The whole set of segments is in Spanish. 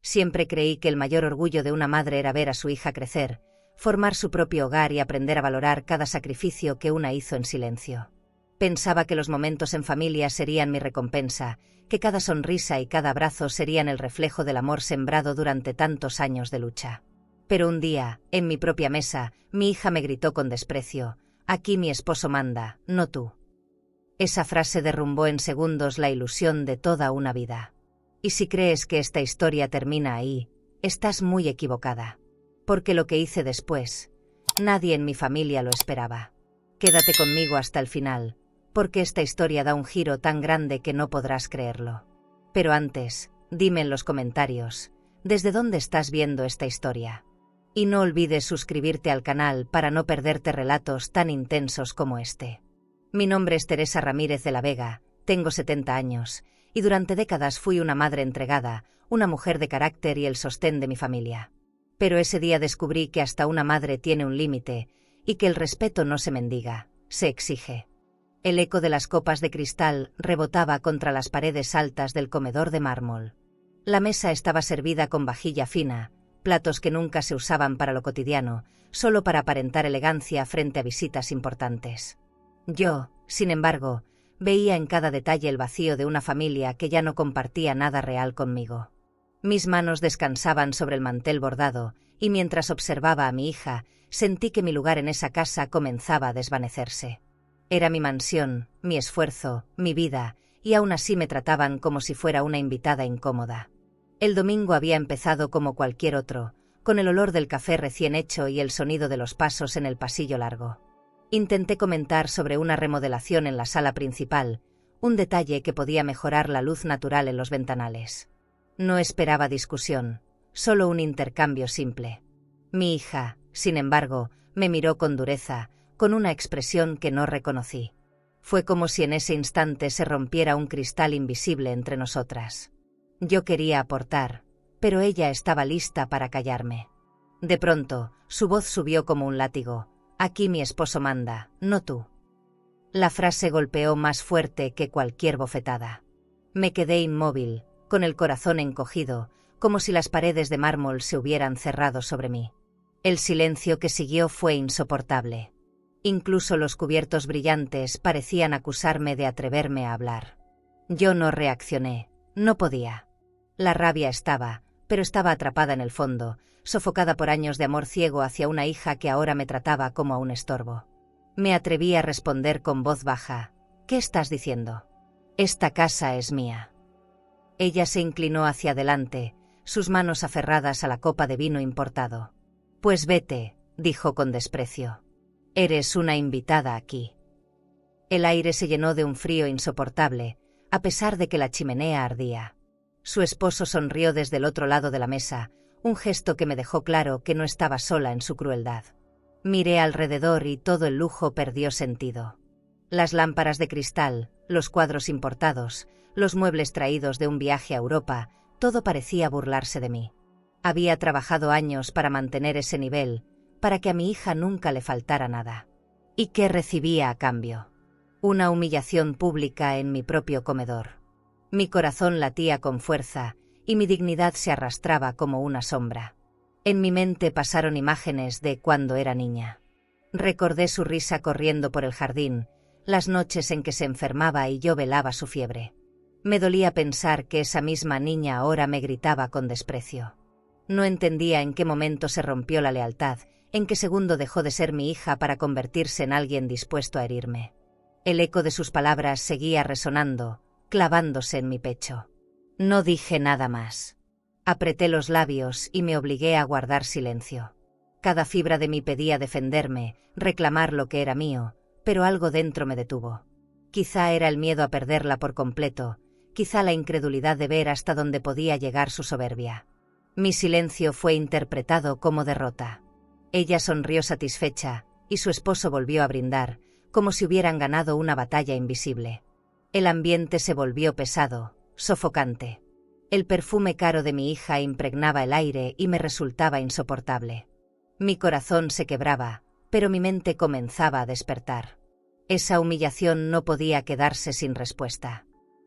Siempre creí que el mayor orgullo de una madre era ver a su hija crecer, formar su propio hogar y aprender a valorar cada sacrificio que una hizo en silencio. Pensaba que los momentos en familia serían mi recompensa, que cada sonrisa y cada abrazo serían el reflejo del amor sembrado durante tantos años de lucha. Pero un día, en mi propia mesa, mi hija me gritó con desprecio: «Aquí mi esposo manda, no tú». Esa frase derrumbó en segundos la ilusión de toda una vida. Y si crees que esta historia termina ahí, estás muy equivocada. Porque lo que hice después, nadie en mi familia lo esperaba. Quédate conmigo hasta el final, porque esta historia da un giro tan grande que no podrás creerlo. Pero antes, dime en los comentarios, ¿desde dónde estás viendo esta historia? Y no olvides suscribirte al canal para no perderte relatos tan intensos como este. Mi nombre es Teresa Ramírez de la Vega, tengo 70 años, y durante décadas fui una madre entregada, una mujer de carácter y el sostén de mi familia. Pero ese día descubrí que hasta una madre tiene un límite, y que el respeto no se mendiga, se exige. El eco de las copas de cristal rebotaba contra las paredes altas del comedor de mármol. La mesa estaba servida con vajilla fina, platos que nunca se usaban para lo cotidiano, solo para aparentar elegancia frente a visitas importantes. Yo, sin embargo, veía en cada detalle el vacío de una familia que ya no compartía nada real conmigo. Mis manos descansaban sobre el mantel bordado, y mientras observaba a mi hija, sentí que mi lugar en esa casa comenzaba a desvanecerse. Era mi mansión, mi esfuerzo, mi vida, y aún así me trataban como si fuera una invitada incómoda. El domingo había empezado como cualquier otro, con el olor del café recién hecho y el sonido de los pasos en el pasillo largo. Intenté comentar sobre una remodelación en la sala principal, un detalle que podía mejorar la luz natural en los ventanales. No esperaba discusión, solo un intercambio simple. Mi hija, sin embargo, me miró con dureza, con una expresión que no reconocí. Fue como si en ese instante se rompiera un cristal invisible entre nosotras. Yo quería aportar, pero ella estaba lista para callarme. De pronto, su voz subió como un látigo: «Aquí mi esposo manda, no tú». La frase golpeó más fuerte que cualquier bofetada. Me quedé inmóvil, con el corazón encogido, como si las paredes de mármol se hubieran cerrado sobre mí. El silencio que siguió fue insoportable. Incluso los cubiertos brillantes parecían acusarme de atreverme a hablar. Yo no reaccioné, no podía. La rabia estaba, pero estaba atrapada en el fondo, sofocada por años de amor ciego hacia una hija que ahora me trataba como a un estorbo. Me atreví a responder con voz baja: «¿Qué estás diciendo? Esta casa es mía». Ella se inclinó hacia adelante, sus manos aferradas a la copa de vino importado. «Pues vete», dijo con desprecio. «Eres una invitada aquí». El aire se llenó de un frío insoportable, a pesar de que la chimenea ardía. Su esposo sonrió desde el otro lado de la mesa, un gesto que me dejó claro que no estaba sola en su crueldad. Miré alrededor y todo el lujo perdió sentido. Las lámparas de cristal, los cuadros importados, los muebles traídos de un viaje a Europa, todo parecía burlarse de mí. Había trabajado años para mantener ese nivel, para que a mi hija nunca le faltara nada. ¿Y qué recibía a cambio? Una humillación pública en mi propio comedor. Mi corazón latía con fuerza, y mi dignidad se arrastraba como una sombra. En mi mente pasaron imágenes de cuando era niña. Recordé su risa corriendo por el jardín, las noches en que se enfermaba y yo velaba su fiebre. Me dolía pensar que esa misma niña ahora me gritaba con desprecio. No entendía en qué momento se rompió la lealtad, en qué segundo dejó de ser mi hija para convertirse en alguien dispuesto a herirme. El eco de sus palabras seguía resonando, clavándose en mi pecho. No dije nada más. Apreté los labios y me obligué a guardar silencio. Cada fibra de mí pedía defenderme, reclamar lo que era mío, pero algo dentro me detuvo. Quizá era el miedo a perderla por completo, quizá la incredulidad de ver hasta dónde podía llegar su soberbia. Mi silencio fue interpretado como derrota. Ella sonrió satisfecha, y su esposo volvió a brindar, como si hubieran ganado una batalla invisible. El ambiente se volvió pesado, sofocante. El perfume caro de mi hija impregnaba el aire y me resultaba insoportable. Mi corazón se quebraba, pero mi mente comenzaba a despertar. Esa humillación no podía quedarse sin respuesta.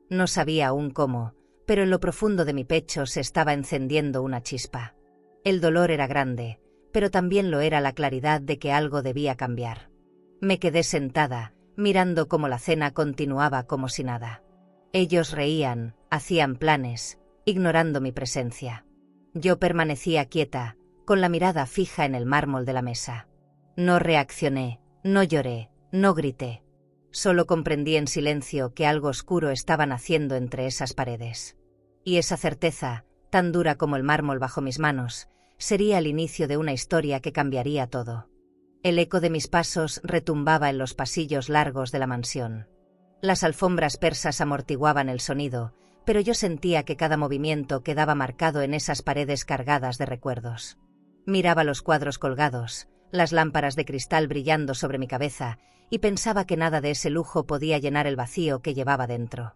No sabía aún cómo, pero en lo profundo de mi pecho se estaba encendiendo una chispa. El dolor era grande, pero también lo era la claridad de que algo debía cambiar. Me quedé sentada, mirando cómo la cena continuaba como si nada. Ellos reían, hacían planes, ignorando mi presencia. Yo permanecía quieta, con la mirada fija en el mármol de la mesa. No reaccioné, no lloré, no grité. Solo comprendí en silencio que algo oscuro estaba naciendo entre esas paredes. Y esa certeza, tan dura como el mármol bajo mis manos, sería el inicio de una historia que cambiaría todo. El eco de mis pasos retumbaba en los pasillos largos de la mansión. Las alfombras persas amortiguaban el sonido, pero yo sentía que cada movimiento quedaba marcado en esas paredes cargadas de recuerdos. Miraba los cuadros colgados, las lámparas de cristal brillando sobre mi cabeza, y pensaba que nada de ese lujo podía llenar el vacío que llevaba dentro.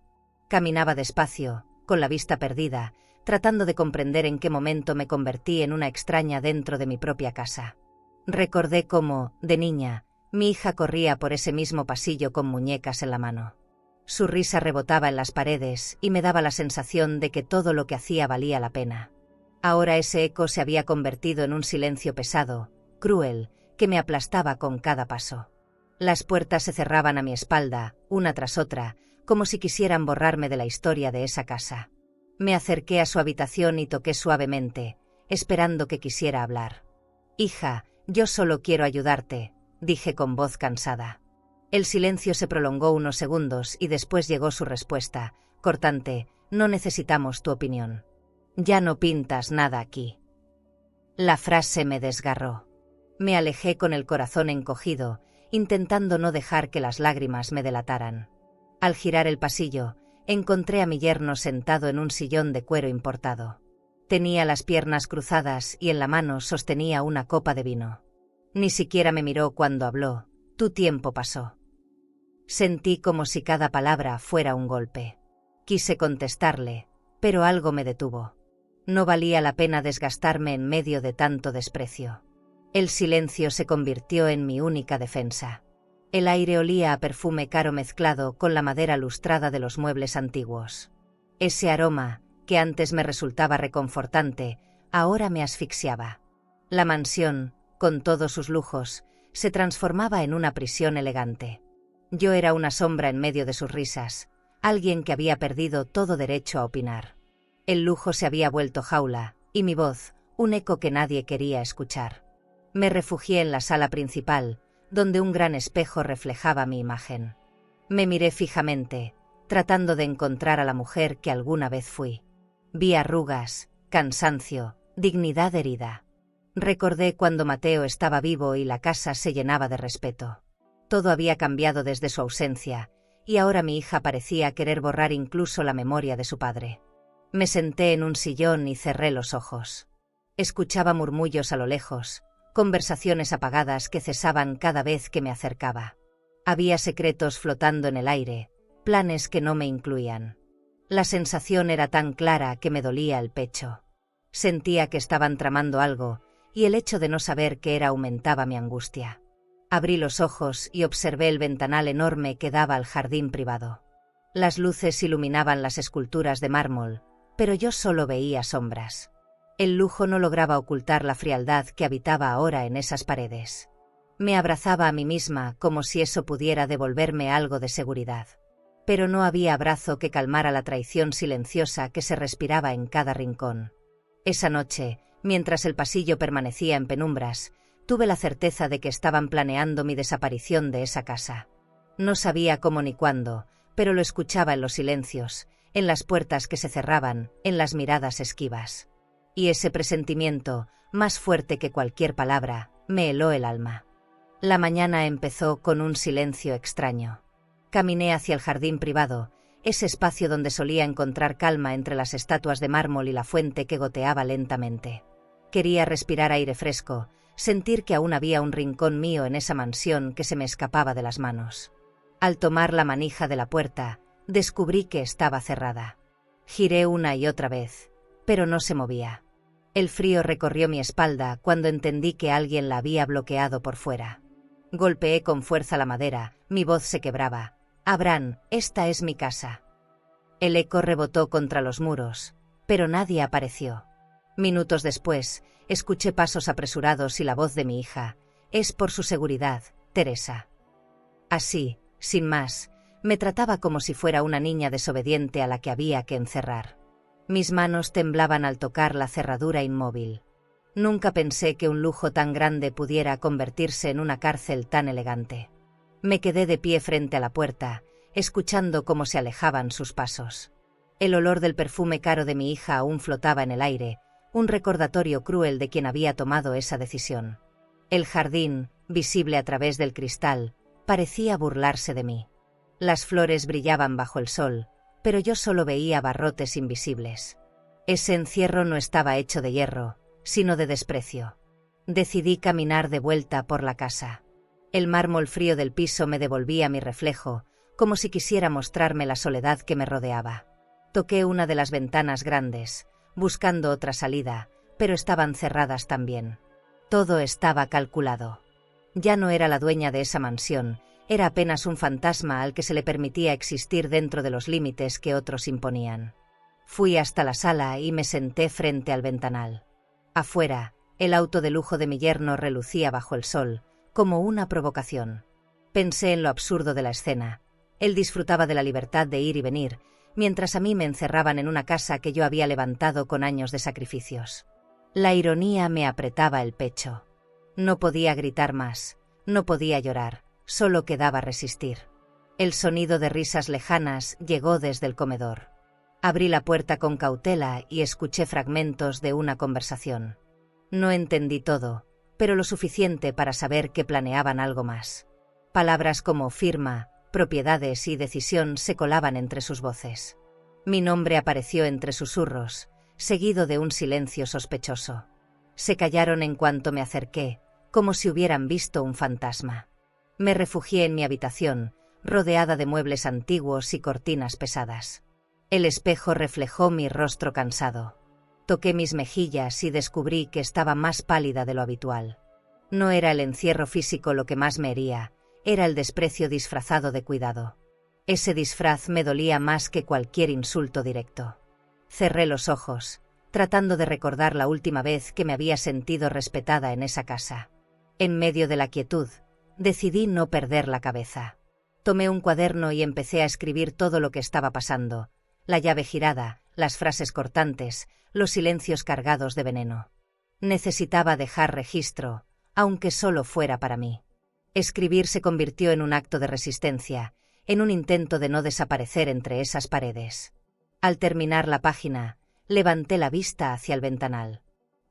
Caminaba despacio, con la vista perdida, tratando de comprender en qué momento me convertí en una extraña dentro de mi propia casa. Recordé cómo, de niña, mi hija corría por ese mismo pasillo con muñecas en la mano. Su risa rebotaba en las paredes y me daba la sensación de que todo lo que hacía valía la pena. Ahora ese eco se había convertido en un silencio pesado, cruel, que me aplastaba con cada paso. Las puertas se cerraban a mi espalda, una tras otra, como si quisieran borrarme de la historia de esa casa. Me acerqué a su habitación y toqué suavemente, esperando que quisiera hablar. «Hija, yo solo quiero ayudarte», dije con voz cansada. El silencio se prolongó unos segundos y después llegó su respuesta, cortante: «No necesitamos tu opinión. Ya no pintas nada aquí». La frase me desgarró. Me alejé con el corazón encogido, intentando no dejar que las lágrimas me delataran. Al girar el pasillo, encontré a mi yerno sentado en un sillón de cuero importado. Tenía las piernas cruzadas y en la mano sostenía una copa de vino. Ni siquiera me miró cuando habló: «Tu tiempo pasó». Sentí como si cada palabra fuera un golpe. Quise contestarle, pero algo me detuvo. No valía la pena desgastarme en medio de tanto desprecio. El silencio se convirtió en mi única defensa. El aire olía a perfume caro mezclado con la madera lustrada de los muebles antiguos. Ese aroma, que antes me resultaba reconfortante, ahora me asfixiaba. La mansión, con todos sus lujos, se transformaba en una prisión elegante. Yo era una sombra en medio de sus risas, alguien que había perdido todo derecho a opinar. El lujo se había vuelto jaula, y mi voz, un eco que nadie quería escuchar. Me refugié en la sala principal, donde un gran espejo reflejaba mi imagen. Me miré fijamente, tratando de encontrar a la mujer que alguna vez fui. Vi arrugas, cansancio, dignidad herida. Recordé cuando Mateo estaba vivo y la casa se llenaba de respeto. Todo había cambiado desde su ausencia, y ahora mi hija parecía querer borrar incluso la memoria de su padre. Me senté en un sillón y cerré los ojos. Escuchaba murmullos a lo lejos, conversaciones apagadas que cesaban cada vez que me acercaba. Había secretos flotando en el aire, planes que no me incluían. La sensación era tan clara que me dolía el pecho. Sentía que estaban tramando algo, y el hecho de no saber qué era aumentaba mi angustia. Abrí los ojos y observé el ventanal enorme que daba al jardín privado. Las luces iluminaban las esculturas de mármol, pero yo solo veía sombras. El lujo no lograba ocultar la frialdad que habitaba ahora en esas paredes. Me abrazaba a mí misma como si eso pudiera devolverme algo de seguridad. Pero no había abrazo que calmara la traición silenciosa que se respiraba en cada rincón. Esa noche, mientras el pasillo permanecía en penumbras, tuve la certeza de que estaban planeando mi desaparición de esa casa. No sabía cómo ni cuándo, pero lo escuchaba en los silencios, en las puertas que se cerraban, en las miradas esquivas. Y ese presentimiento, más fuerte que cualquier palabra, me heló el alma. La mañana empezó con un silencio extraño. Caminé hacia el jardín privado, ese espacio donde solía encontrar calma entre las estatuas de mármol y la fuente que goteaba lentamente. Quería respirar aire fresco, sentir que aún había un rincón mío en esa mansión que se me escapaba de las manos. Al tomar la manija de la puerta, descubrí que estaba cerrada. Giré una y otra vez, pero no se movía. El frío recorrió mi espalda cuando entendí que alguien la había bloqueado por fuera. Golpeé con fuerza la madera, mi voz se quebraba. «Abraham, esta es mi casa». El eco rebotó contra los muros, pero nadie apareció. Minutos después, escuché pasos apresurados y la voz de mi hija. «Es por su seguridad, Teresa». Así, sin más, me trataba como si fuera una niña desobediente a la que había que encerrar. Mis manos temblaban al tocar la cerradura inmóvil. Nunca pensé que un lujo tan grande pudiera convertirse en una cárcel tan elegante. Me quedé de pie frente a la puerta, escuchando cómo se alejaban sus pasos. El olor del perfume caro de mi hija aún flotaba en el aire, un recordatorio cruel de quien había tomado esa decisión. El jardín, visible a través del cristal, parecía burlarse de mí. Las flores brillaban bajo el sol, pero yo solo veía barrotes invisibles. Ese encierro no estaba hecho de hierro, sino de desprecio. Decidí caminar de vuelta por la casa. El mármol frío del piso me devolvía mi reflejo, como si quisiera mostrarme la soledad que me rodeaba. Toqué una de las ventanas grandes, buscando otra salida, pero estaban cerradas también. Todo estaba calculado. Ya no era la dueña de esa mansión, era apenas un fantasma al que se le permitía existir dentro de los límites que otros imponían. Fui hasta la sala y me senté frente al ventanal. Afuera, el auto de lujo de mi yerno relucía bajo el sol, como una provocación. Pensé en lo absurdo de la escena. Él disfrutaba de la libertad de ir y venir, mientras a mí me encerraban en una casa que yo había levantado con años de sacrificios. La ironía me apretaba el pecho. No podía gritar más, no podía llorar, solo quedaba resistir. El sonido de risas lejanas llegó desde el comedor. Abrí la puerta con cautela y escuché fragmentos de una conversación. No entendí todo, pero lo suficiente para saber que planeaban algo más. Palabras como firma, propiedades y decisión se colaban entre sus voces. Mi nombre apareció entre susurros, seguido de un silencio sospechoso. Se callaron en cuanto me acerqué, como si hubieran visto un fantasma. Me refugié en mi habitación, rodeada de muebles antiguos y cortinas pesadas. El espejo reflejó mi rostro cansado. Toqué mis mejillas y descubrí que estaba más pálida de lo habitual. No era el encierro físico lo que más me hería, era el desprecio disfrazado de cuidado. Ese disfraz me dolía más que cualquier insulto directo. Cerré los ojos, tratando de recordar la última vez que me había sentido respetada en esa casa. En medio de la quietud, decidí no perder la cabeza. Tomé un cuaderno y empecé a escribir todo lo que estaba pasando, la llave girada, las frases cortantes, los silencios cargados de veneno. Necesitaba dejar registro, aunque solo fuera para mí. Escribir se convirtió en un acto de resistencia, en un intento de no desaparecer entre esas paredes. Al terminar la página, levanté la vista hacia el ventanal.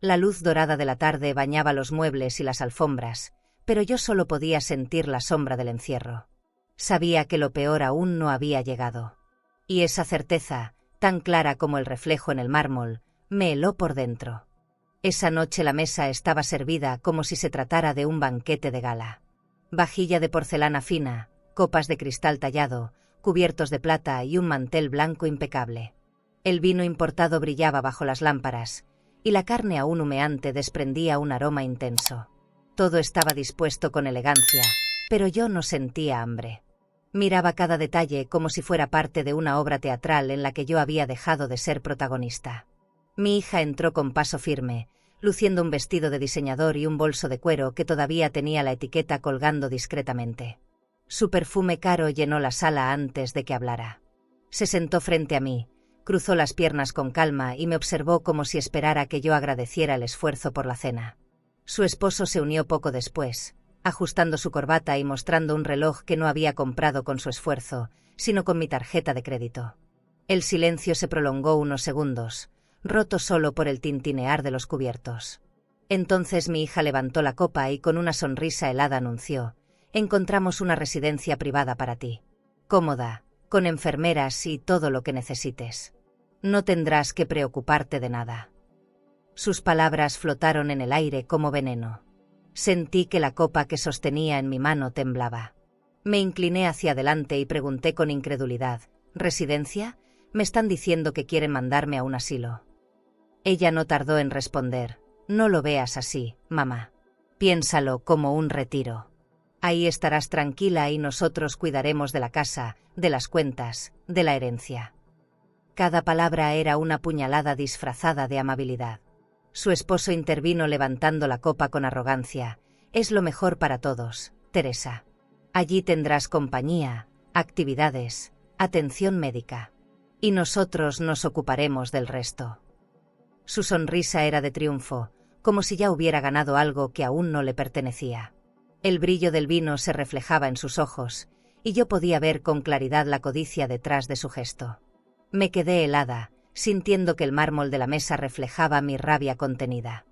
La luz dorada de la tarde bañaba los muebles y las alfombras, pero yo solo podía sentir la sombra del encierro. Sabía que lo peor aún no había llegado. Y esa certeza, tan clara como el reflejo en el mármol, me heló por dentro. Esa noche la mesa estaba servida como si se tratara de un banquete de gala. Vajilla de porcelana fina, copas de cristal tallado, cubiertos de plata y un mantel blanco impecable. El vino importado brillaba bajo las lámparas, y la carne aún humeante desprendía un aroma intenso. Todo estaba dispuesto con elegancia, pero yo no sentía hambre. Miraba cada detalle como si fuera parte de una obra teatral en la que yo había dejado de ser protagonista. Mi hija entró con paso firme, luciendo un vestido de diseñador y un bolso de cuero que todavía tenía la etiqueta colgando discretamente. Su perfume caro llenó la sala antes de que hablara. Se sentó frente a mí, cruzó las piernas con calma y me observó como si esperara que yo agradeciera el esfuerzo por la cena. Su esposo se unió poco después, ajustando su corbata y mostrando un reloj que no había comprado con su esfuerzo, sino con mi tarjeta de crédito. El silencio se prolongó unos segundos, roto solo por el tintinear de los cubiertos. Entonces mi hija levantó la copa y con una sonrisa helada anunció: «Encontramos una residencia privada para ti. Cómoda, con enfermeras y todo lo que necesites. No tendrás que preocuparte de nada». Sus palabras flotaron en el aire como veneno. Sentí que la copa que sostenía en mi mano temblaba. Me incliné hacia adelante y pregunté con incredulidad: «¿Residencia? Me están diciendo que quieren mandarme a un asilo». Ella no tardó en responder: «No lo veas así, mamá. Piénsalo como un retiro. Ahí estarás tranquila y nosotros cuidaremos de la casa, de las cuentas, de la herencia». Cada palabra era una puñalada disfrazada de amabilidad. Su esposo intervino levantando la copa con arrogancia. «Es lo mejor para todos, Teresa. Allí tendrás compañía, actividades, atención médica. Y nosotros nos ocuparemos del resto». Su sonrisa era de triunfo, como si ya hubiera ganado algo que aún no le pertenecía. El brillo del vino se reflejaba en sus ojos, y yo podía ver con claridad la codicia detrás de su gesto. Me quedé helada, sintiendo que el mármol de la mesa reflejaba mi rabia contenida.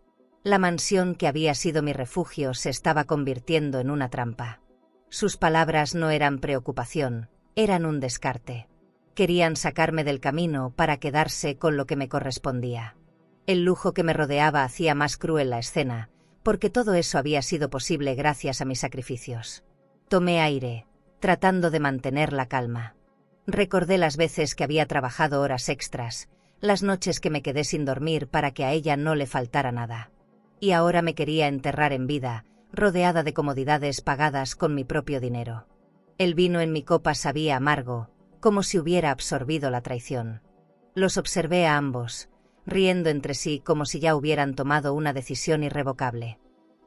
La mansión que había sido mi refugio se estaba convirtiendo en una trampa. Sus palabras no eran preocupación, eran un descarte. Querían sacarme del camino para quedarse con lo que me correspondía. El lujo que me rodeaba hacía más cruel la escena, porque todo eso había sido posible gracias a mis sacrificios. Tomé aire, tratando de mantener la calma. Recordé las veces que había trabajado horas extras, las noches que me quedé sin dormir para que a ella no le faltara nada. Y ahora me quería enterrar en vida, rodeada de comodidades pagadas con mi propio dinero. El vino en mi copa sabía amargo, como si hubiera absorbido la traición. Los observé a ambos, riendo entre sí como si ya hubieran tomado una decisión irrevocable.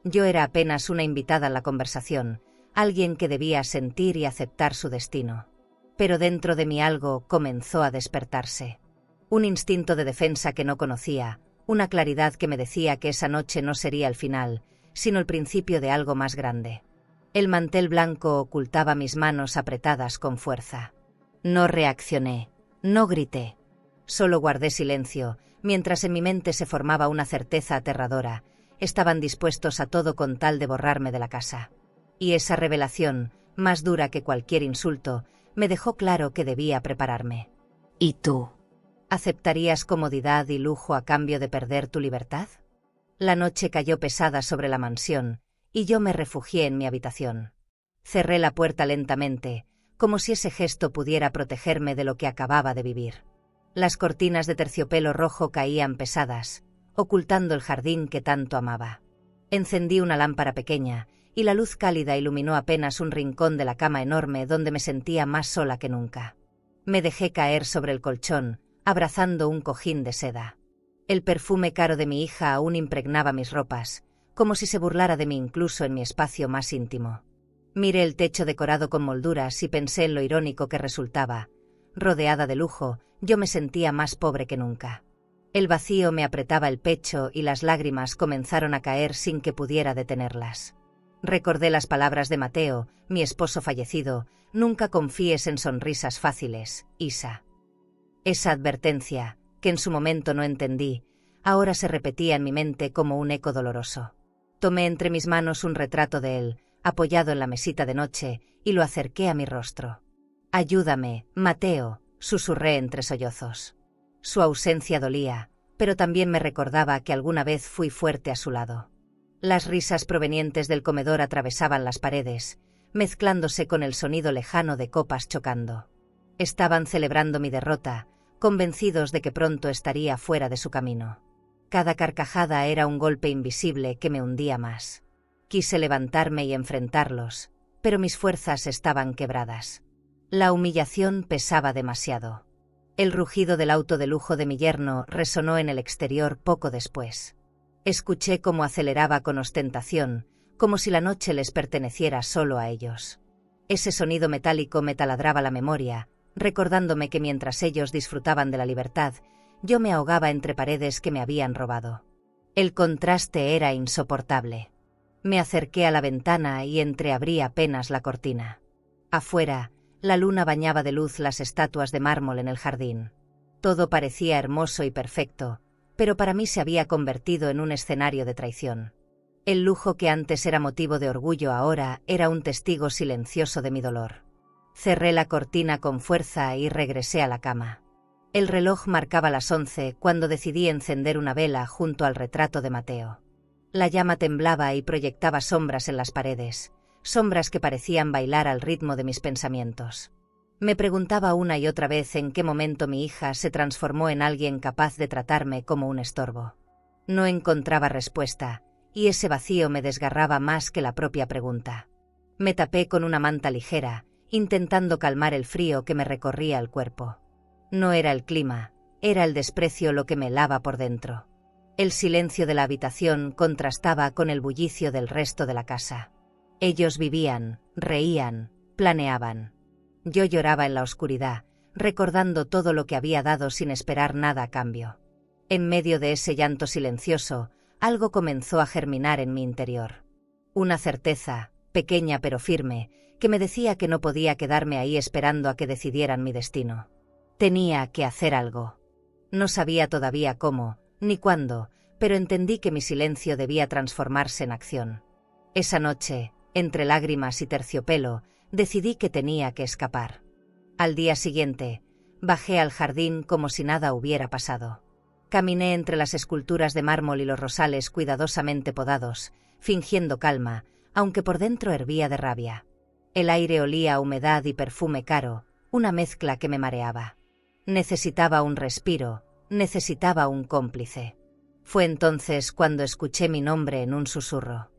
Yo era apenas una invitada a la conversación, alguien que debía sentir y aceptar su destino. Pero dentro de mí algo comenzó a despertarse. Un instinto de defensa que no conocía, una claridad que me decía que esa noche no sería el final, sino el principio de algo más grande. El mantel blanco ocultaba mis manos apretadas con fuerza. No reaccioné, no grité. Solo guardé silencio, mientras en mi mente se formaba una certeza aterradora. Estaban dispuestos a todo con tal de borrarme de la casa. Y esa revelación, más dura que cualquier insulto, me dejó claro que debía prepararme. ¿Y tú? ¿Aceptarías comodidad y lujo a cambio de perder tu libertad? La noche cayó pesada sobre la mansión, y yo me refugié en mi habitación. Cerré la puerta lentamente, como si ese gesto pudiera protegerme de lo que acababa de vivir. Las cortinas de terciopelo rojo caían pesadas, ocultando el jardín que tanto amaba. Encendí una lámpara pequeña, y la luz cálida iluminó apenas un rincón de la cama enorme donde me sentía más sola que nunca. Me dejé caer sobre el colchón, abrazando un cojín de seda. El perfume caro de mi hija aún impregnaba mis ropas, como si se burlara de mí incluso en mi espacio más íntimo. Miré el techo decorado con molduras y pensé en lo irónico que resultaba. Rodeada de lujo, yo me sentía más pobre que nunca. El vacío me apretaba el pecho y las lágrimas comenzaron a caer sin que pudiera detenerlas. Recordé las palabras de Mateo, mi esposo fallecido: «Nunca confíes en sonrisas fáciles, Isa». Esa advertencia, que en su momento no entendí, ahora se repetía en mi mente como un eco doloroso. Tomé entre mis manos un retrato de él, apoyado en la mesita de noche, y lo acerqué a mi rostro. «Ayúdame, Mateo», susurré entre sollozos. Su ausencia dolía, pero también me recordaba que alguna vez fui fuerte a su lado. Las risas provenientes del comedor atravesaban las paredes, mezclándose con el sonido lejano de copas chocando. Estaban celebrando mi derrota, convencidos de que pronto estaría fuera de su camino. Cada carcajada era un golpe invisible que me hundía más. Quise levantarme y enfrentarlos, pero mis fuerzas estaban quebradas. La humillación pesaba demasiado. El rugido del auto de lujo de mi yerno resonó en el exterior poco después. Escuché cómo aceleraba con ostentación, como si la noche les perteneciera solo a ellos. Ese sonido metálico me taladraba la memoria, recordándome que mientras ellos disfrutaban de la libertad, yo me ahogaba entre paredes que me habían robado. El contraste era insoportable. Me acerqué a la ventana y entreabrí apenas la cortina. Afuera, la luna bañaba de luz las estatuas de mármol en el jardín. Todo parecía hermoso y perfecto, pero para mí se había convertido en un escenario de traición. El lujo que antes era motivo de orgullo ahora era un testigo silencioso de mi dolor. Cerré la cortina con fuerza y regresé a la cama. El reloj marcaba las 11 cuando decidí encender una vela junto al retrato de Mateo. La llama temblaba y proyectaba sombras en las paredes, sombras que parecían bailar al ritmo de mis pensamientos. Me preguntaba una y otra vez en qué momento mi hija se transformó en alguien capaz de tratarme como un estorbo. No encontraba respuesta, y ese vacío me desgarraba más que la propia pregunta. Me tapé con una manta ligera, intentando calmar el frío que me recorría el cuerpo. No era el clima, Era el desprecio lo que me helaba por dentro. El silencio de la habitación contrastaba con el bullicio del resto de la casa. Ellos vivían, reían, planeaban. Yo lloraba en la oscuridad, recordando todo lo que había dado sin esperar nada a cambio. En medio de ese llanto silencioso, algo comenzó a germinar en mi interior. Una certeza, pequeña pero firme, que me decía que no podía quedarme ahí esperando a que decidieran mi destino. Tenía que hacer algo. No sabía todavía cómo, ni cuándo, pero entendí que mi silencio debía transformarse en acción. Esa noche, entre lágrimas y terciopelo, decidí que tenía que escapar. Al día siguiente, bajé al jardín como si nada hubiera pasado. Caminé entre las esculturas de mármol y los rosales cuidadosamente podados, fingiendo calma, aunque por dentro hervía de rabia. El aire olía a humedad y perfume caro, una mezcla que me mareaba. Necesitaba un respiro, necesitaba un cómplice. Fue entonces cuando escuché mi nombre en un susurro.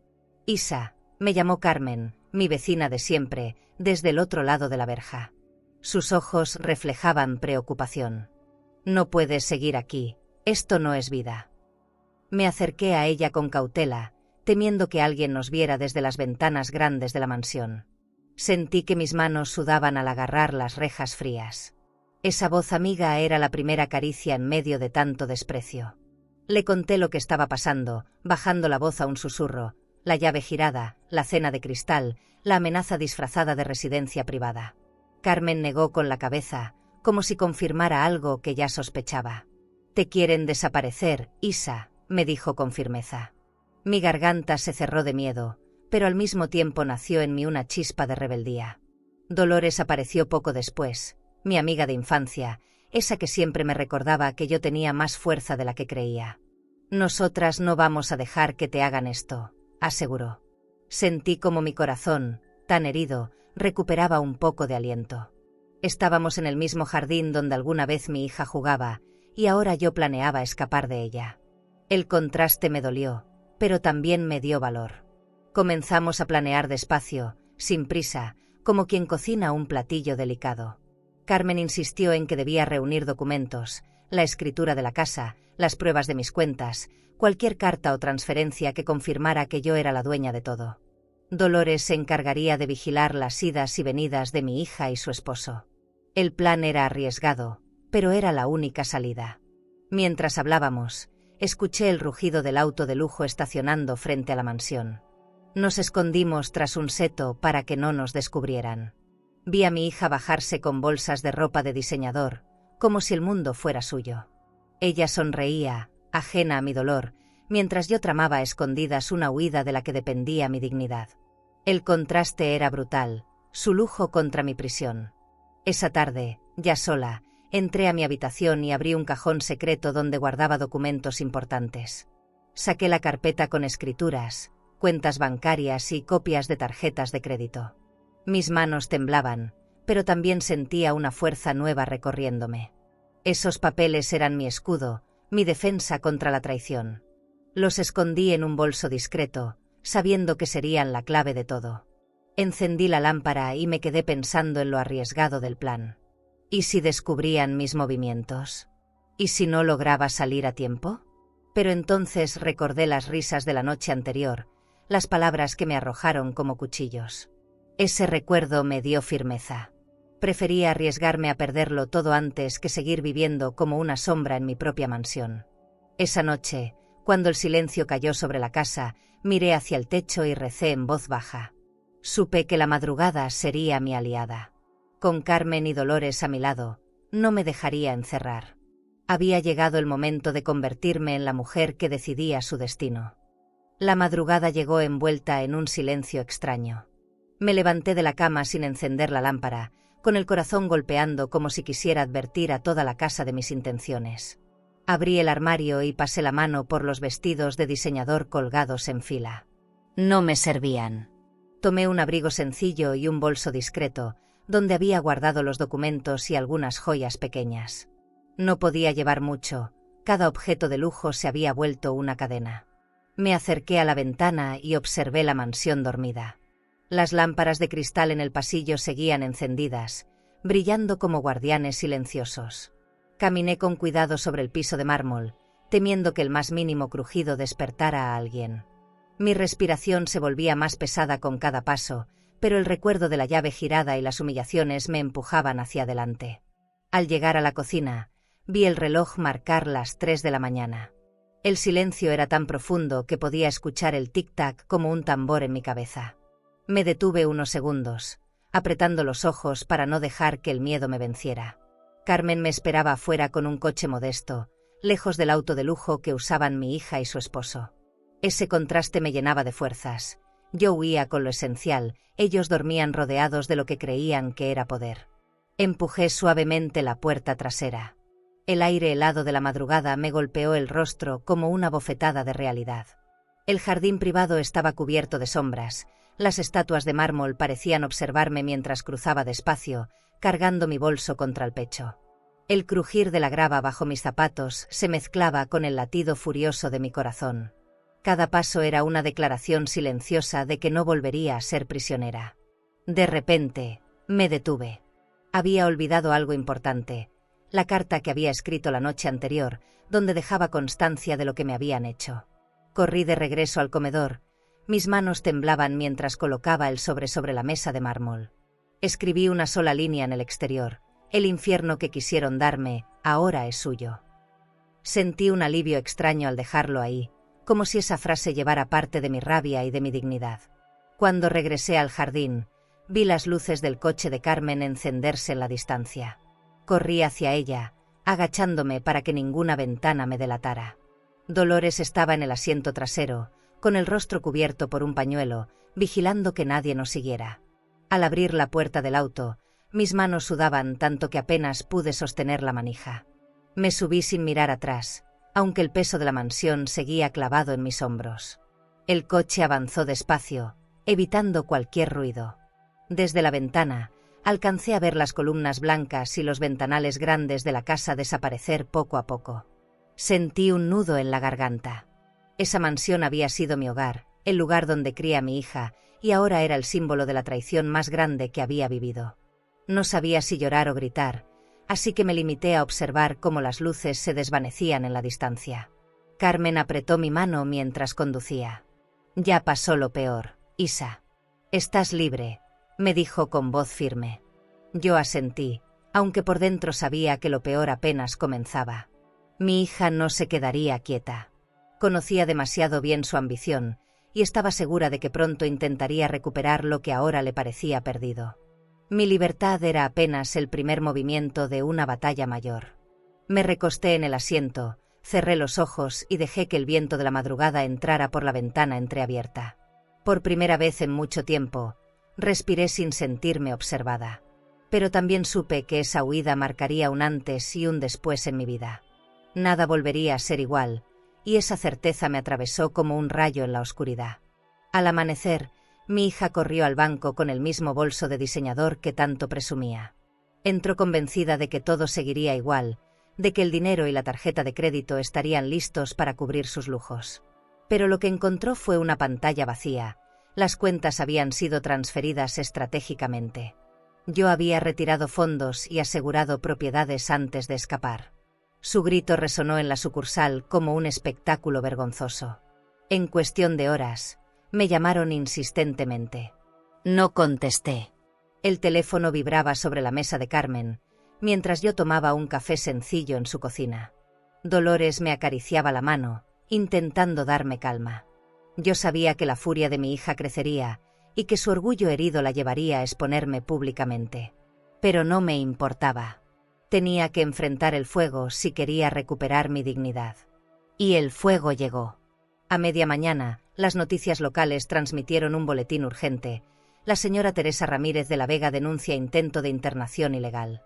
Isa, me llamó Carmen, mi vecina de siempre, desde el otro lado de la verja. Sus ojos reflejaban preocupación. No puedes seguir aquí, esto no es vida. Me acerqué a ella con cautela, temiendo que alguien nos viera desde las ventanas grandes de la mansión. Sentí que mis manos sudaban al agarrar las rejas frías. Esa voz amiga era la primera caricia en medio de tanto desprecio. Le conté lo que estaba pasando, bajando la voz a un susurro, la llave girada, la cena de cristal, la amenaza disfrazada de residencia privada. Carmen negó con la cabeza, como si confirmara algo que ya sospechaba. «Te quieren desaparecer, Isa», me dijo con firmeza. Mi garganta se cerró de miedo, pero al mismo tiempo nació en mí una chispa de rebeldía. Dolores apareció poco después, mi amiga de infancia, esa que siempre me recordaba que yo tenía más fuerza de la que creía. «Nosotras no vamos a dejar que te hagan esto», aseguró. Sentí como mi corazón, tan herido, recuperaba un poco de aliento. Estábamos en el mismo jardín donde alguna vez mi hija jugaba, y ahora yo planeaba escapar de ella. El contraste me dolió, pero también me dio valor. Comenzamos a planear despacio, sin prisa, como quien cocina un platillo delicado. Carmen insistió en que debía reunir documentos, la escritura de la casa, las pruebas de mis cuentas, cualquier carta o transferencia que confirmara que yo era la dueña de todo. Dolores se encargaría de vigilar las idas y venidas de mi hija y su esposo. El plan era arriesgado, pero era la única salida. Mientras hablábamos, escuché el rugido del auto de lujo estacionando frente a la mansión. Nos escondimos tras un seto para que no nos descubrieran. Vi a mi hija bajarse con bolsas de ropa de diseñador, como si el mundo fuera suyo. Ella sonreía, ajena a mi dolor, mientras yo tramaba a escondidas una huida de la que dependía mi dignidad. El contraste era brutal, su lujo contra mi prisión. Esa tarde, ya sola, entré a mi habitación y abrí un cajón secreto donde guardaba documentos importantes. Saqué la carpeta con escrituras, cuentas bancarias y copias de tarjetas de crédito. Mis manos temblaban, pero también sentía una fuerza nueva recorriéndome. Esos papeles eran mi escudo, mi defensa contra la traición. Los escondí en un bolso discreto, sabiendo que serían la clave de todo. Encendí la lámpara y me quedé pensando en lo arriesgado del plan. ¿Y si descubrían mis movimientos? ¿Y si no lograba salir a tiempo? Pero entonces recordé las risas de la noche anterior, las palabras que me arrojaron como cuchillos. Ese recuerdo me dio firmeza. Prefería arriesgarme a perderlo todo antes que seguir viviendo como una sombra en mi propia mansión. Esa noche, cuando el silencio cayó sobre la casa, miré hacia el techo y recé en voz baja. Supe que la madrugada sería mi aliada. Con Carmen y Dolores a mi lado, no me dejaría encerrar. Había llegado el momento de convertirme en la mujer que decidía su destino. La madrugada llegó envuelta en un silencio extraño. Me levanté de la cama sin encender la lámpara, con el corazón golpeando como si quisiera advertir a toda la casa de mis intenciones. Abrí el armario y pasé la mano por los vestidos de diseñador colgados en fila. No me servían. Tomé un abrigo sencillo y un bolso discreto, donde había guardado los documentos y algunas joyas pequeñas. No podía llevar mucho, cada objeto de lujo se había vuelto una cadena. Me acerqué a la ventana y observé la mansión dormida. Las lámparas de cristal en el pasillo seguían encendidas, brillando como guardianes silenciosos. Caminé con cuidado sobre el piso de mármol, temiendo que el más mínimo crujido despertara a alguien. Mi respiración se volvía más pesada con cada paso, pero el recuerdo de la llave girada y las humillaciones me empujaban hacia adelante. Al llegar a la cocina, vi el reloj marcar las 3 de la mañana. El silencio era tan profundo que podía escuchar el tic-tac como un tambor en mi cabeza. Me detuve unos segundos, apretando los ojos para no dejar que el miedo me venciera. Carmen me esperaba afuera con un coche modesto, lejos del auto de lujo que usaban mi hija y su esposo. Ese contraste me llenaba de fuerzas. Yo huía con lo esencial, ellos dormían rodeados de lo que creían que era poder. Empujé suavemente la puerta trasera. El aire helado de la madrugada me golpeó el rostro como una bofetada de realidad. El jardín privado estaba cubierto de sombras. Las estatuas de mármol parecían observarme mientras cruzaba despacio, cargando mi bolso contra el pecho. El crujir de la grava bajo mis zapatos se mezclaba con el latido furioso de mi corazón. Cada paso era una declaración silenciosa de que no volvería a ser prisionera. De repente, me detuve. Había olvidado algo importante, la carta que había escrito la noche anterior, donde dejaba constancia de lo que me habían hecho. Corrí de regreso al comedor. Mis manos temblaban mientras colocaba el sobre la mesa de mármol. Escribí una sola línea en el exterior: el infierno que quisieron darme, ahora es suyo. Sentí un alivio extraño al dejarlo ahí, como si esa frase llevara parte de mi rabia y de mi dignidad. Cuando regresé al jardín, vi las luces del coche de Carmen encenderse en la distancia. Corrí hacia ella, agachándome para que ninguna ventana me delatara. Dolores estaba en el asiento trasero, con el rostro cubierto por un pañuelo, vigilando que nadie nos siguiera. Al abrir la puerta del auto, mis manos sudaban tanto que apenas pude sostener la manija. Me subí sin mirar atrás, aunque el peso de la mansión seguía clavado en mis hombros. El coche avanzó despacio, evitando cualquier ruido. Desde la ventana, alcancé a ver las columnas blancas y los ventanales grandes de la casa desaparecer poco a poco. Sentí un nudo en la garganta. Esa mansión había sido mi hogar, el lugar donde crié a mi hija, y ahora era el símbolo de la traición más grande que había vivido. No sabía si llorar o gritar, así que me limité a observar cómo las luces se desvanecían en la distancia. Carmen apretó mi mano mientras conducía. Ya pasó lo peor, Isa. Estás libre, me dijo con voz firme. Yo asentí, aunque por dentro sabía que lo peor apenas comenzaba. Mi hija no se quedaría quieta. Conocía demasiado bien su ambición, y estaba segura de que pronto intentaría recuperar lo que ahora le parecía perdido. Mi libertad era apenas el primer movimiento de una batalla mayor. Me recosté en el asiento, cerré los ojos y dejé que el viento de la madrugada entrara por la ventana entreabierta. Por primera vez en mucho tiempo, respiré sin sentirme observada. Pero también supe que esa huida marcaría un antes y un después en mi vida. Nada volvería a ser igual, y esa certeza me atravesó como un rayo en la oscuridad. Al amanecer, mi hija corrió al banco con el mismo bolso de diseñador que tanto presumía. Entró convencida de que todo seguiría igual, de que el dinero y la tarjeta de crédito estarían listos para cubrir sus lujos. Pero lo que encontró fue una pantalla vacía. Las cuentas habían sido transferidas estratégicamente. Yo había retirado fondos y asegurado propiedades antes de escapar. Su grito resonó en la sucursal como un espectáculo vergonzoso. En cuestión de horas, me llamaron insistentemente. No contesté. El teléfono vibraba sobre la mesa de Carmen, mientras yo tomaba un café sencillo en su cocina. Dolores me acariciaba la mano, intentando darme calma. Yo sabía que la furia de mi hija crecería, y que su orgullo herido la llevaría a exponerme públicamente. Pero no me importaba. Tenía que enfrentar el fuego si quería recuperar mi dignidad. Y el fuego llegó. A media mañana, las noticias locales transmitieron un boletín urgente. La señora Teresa Ramírez de la Vega denuncia intento de internación ilegal.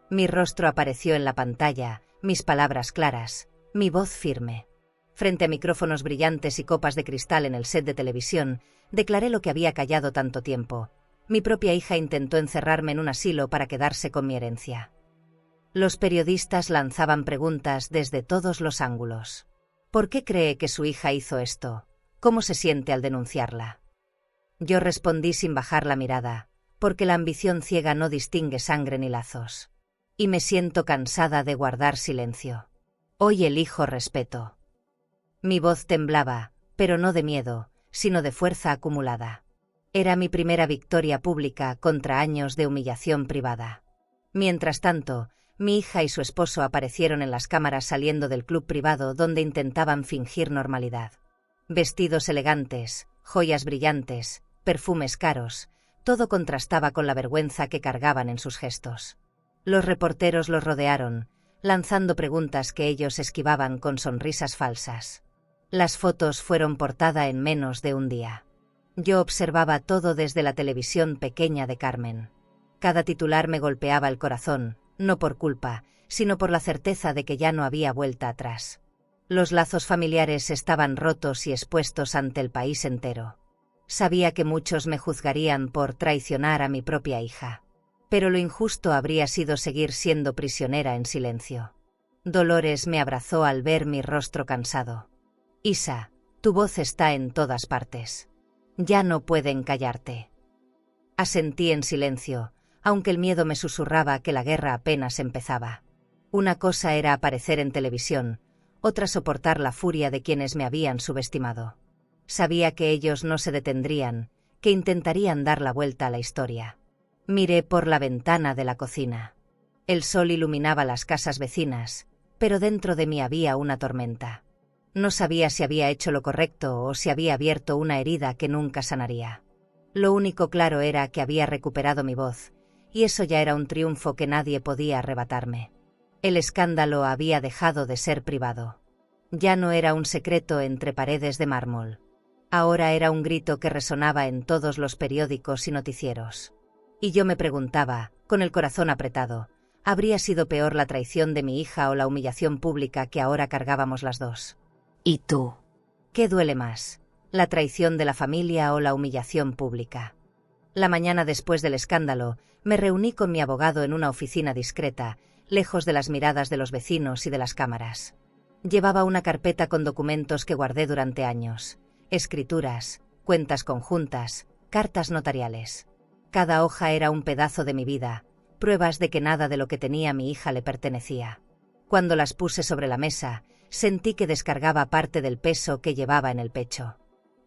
Mi rostro apareció en la pantalla, mis palabras claras, mi voz firme. Frente a micrófonos brillantes y copas de cristal en el set de televisión, declaré lo que había callado tanto tiempo. Mi propia hija intentó encerrarme en un asilo para quedarse con mi herencia. Los periodistas lanzaban preguntas desde todos los ángulos. ¿Por qué cree que su hija hizo esto? ¿Cómo se siente al denunciarla? Yo respondí sin bajar la mirada, porque la ambición ciega no distingue sangre ni lazos. Y me siento cansada de guardar silencio. Hoy elijo respeto. Mi voz temblaba, pero no de miedo, sino de fuerza acumulada. Era mi primera victoria pública contra años de humillación privada. Mientras tanto, mi hija y su esposo aparecieron en las cámaras saliendo del club privado donde intentaban fingir normalidad. Vestidos elegantes, joyas brillantes, perfumes caros, todo contrastaba con la vergüenza que cargaban en sus gestos. Los reporteros los rodearon, lanzando preguntas que ellos esquivaban con sonrisas falsas. Las fotos fueron portada en menos de un día. Yo observaba todo desde la televisión pequeña de Carmen. Cada titular me golpeaba el corazón, no por culpa, sino por la certeza de que ya no había vuelta atrás. Los lazos familiares estaban rotos y expuestos ante el país entero. Sabía que muchos me juzgarían por traicionar a mi propia hija. Pero lo injusto habría sido seguir siendo prisionera en silencio. Dolores me abrazó al ver mi rostro cansado. Isa, tu voz está en todas partes. Ya no pueden callarte. Asentí en silencio, aunque el miedo me susurraba que la guerra apenas empezaba. Una cosa era aparecer en televisión, otra soportar la furia de quienes me habían subestimado. Sabía que ellos no se detendrían, que intentarían dar la vuelta a la historia. Miré por la ventana de la cocina. El sol iluminaba las casas vecinas, pero dentro de mí había una tormenta. No sabía si había hecho lo correcto o si había abierto una herida que nunca sanaría. Lo único claro era que había recuperado mi voz, y eso ya era un triunfo que nadie podía arrebatarme. El escándalo había dejado de ser privado. Ya no era un secreto entre paredes de mármol. Ahora era un grito que resonaba en todos los periódicos y noticieros. Y yo me preguntaba, con el corazón apretado, ¿habría sido peor la traición de mi hija o la humillación pública que ahora cargábamos las dos? ¿Y tú? ¿Qué duele más, la traición de la familia o la humillación pública? La mañana después del escándalo, me reuní con mi abogado en una oficina discreta, lejos de las miradas de los vecinos y de las cámaras. Llevaba una carpeta con documentos que guardé durante años, escrituras, cuentas conjuntas, cartas notariales. Cada hoja era un pedazo de mi vida, pruebas de que nada de lo que tenía mi hija le pertenecía. Cuando las puse sobre la mesa, sentí que descargaba parte del peso que llevaba en el pecho.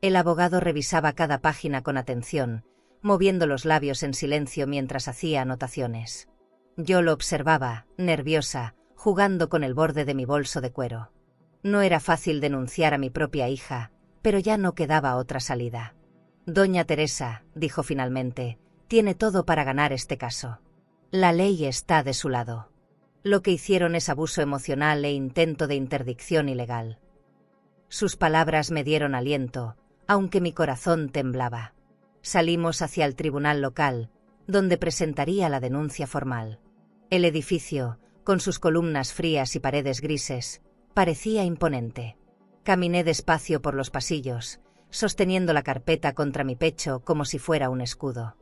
El abogado revisaba cada página con atención, moviendo los labios en silencio mientras hacía anotaciones. Yo lo observaba, nerviosa, jugando con el borde de mi bolso de cuero. No era fácil denunciar a mi propia hija, pero ya no quedaba otra salida. Doña Teresa, dijo finalmente, tiene todo para ganar este caso. La ley está de su lado. Lo que hicieron es abuso emocional e intento de interdicción ilegal. Sus palabras me dieron aliento, aunque mi corazón temblaba. Salimos hacia el tribunal local, donde presentaría la denuncia formal. El edificio, con sus columnas frías y paredes grises, parecía imponente. Caminé despacio por los pasillos, sosteniendo la carpeta contra mi pecho como si fuera un escudo.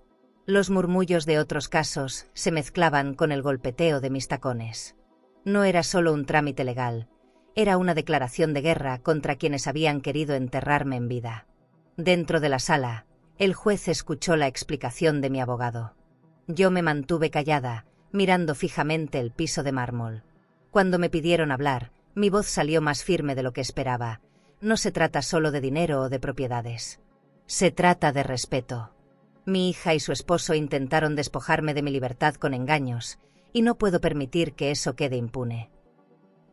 Los murmullos de otros casos se mezclaban con el golpeteo de mis tacones. No era solo un trámite legal, era una declaración de guerra contra quienes habían querido enterrarme en vida. Dentro de la sala, el juez escuchó la explicación de mi abogado. Yo me mantuve callada, mirando fijamente el piso de mármol. Cuando me pidieron hablar, mi voz salió más firme de lo que esperaba. No se trata solo de dinero o de propiedades. Se trata de respeto. Mi hija y su esposo intentaron despojarme de mi libertad con engaños, y no puedo permitir que eso quede impune.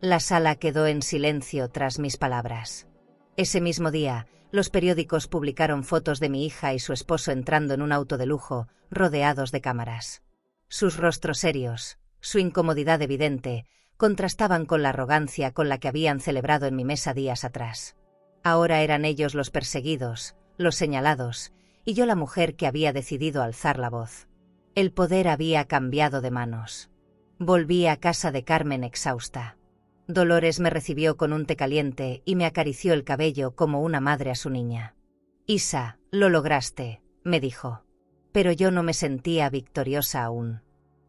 La sala quedó en silencio tras mis palabras. Ese mismo día, los periódicos publicaron fotos de mi hija y su esposo entrando en un auto de lujo, rodeados de cámaras. Sus rostros serios, su incomodidad evidente, contrastaban con la arrogancia con la que habían celebrado en mi mesa días atrás. Ahora eran ellos los perseguidos, los señalados, y yo la mujer que había decidido alzar la voz. El poder había cambiado de manos. Volví a casa de Carmen exhausta. Dolores me recibió con un té caliente y me acarició el cabello como una madre a su niña. Isa, lo lograste, me dijo. Pero yo no me sentía victoriosa aún.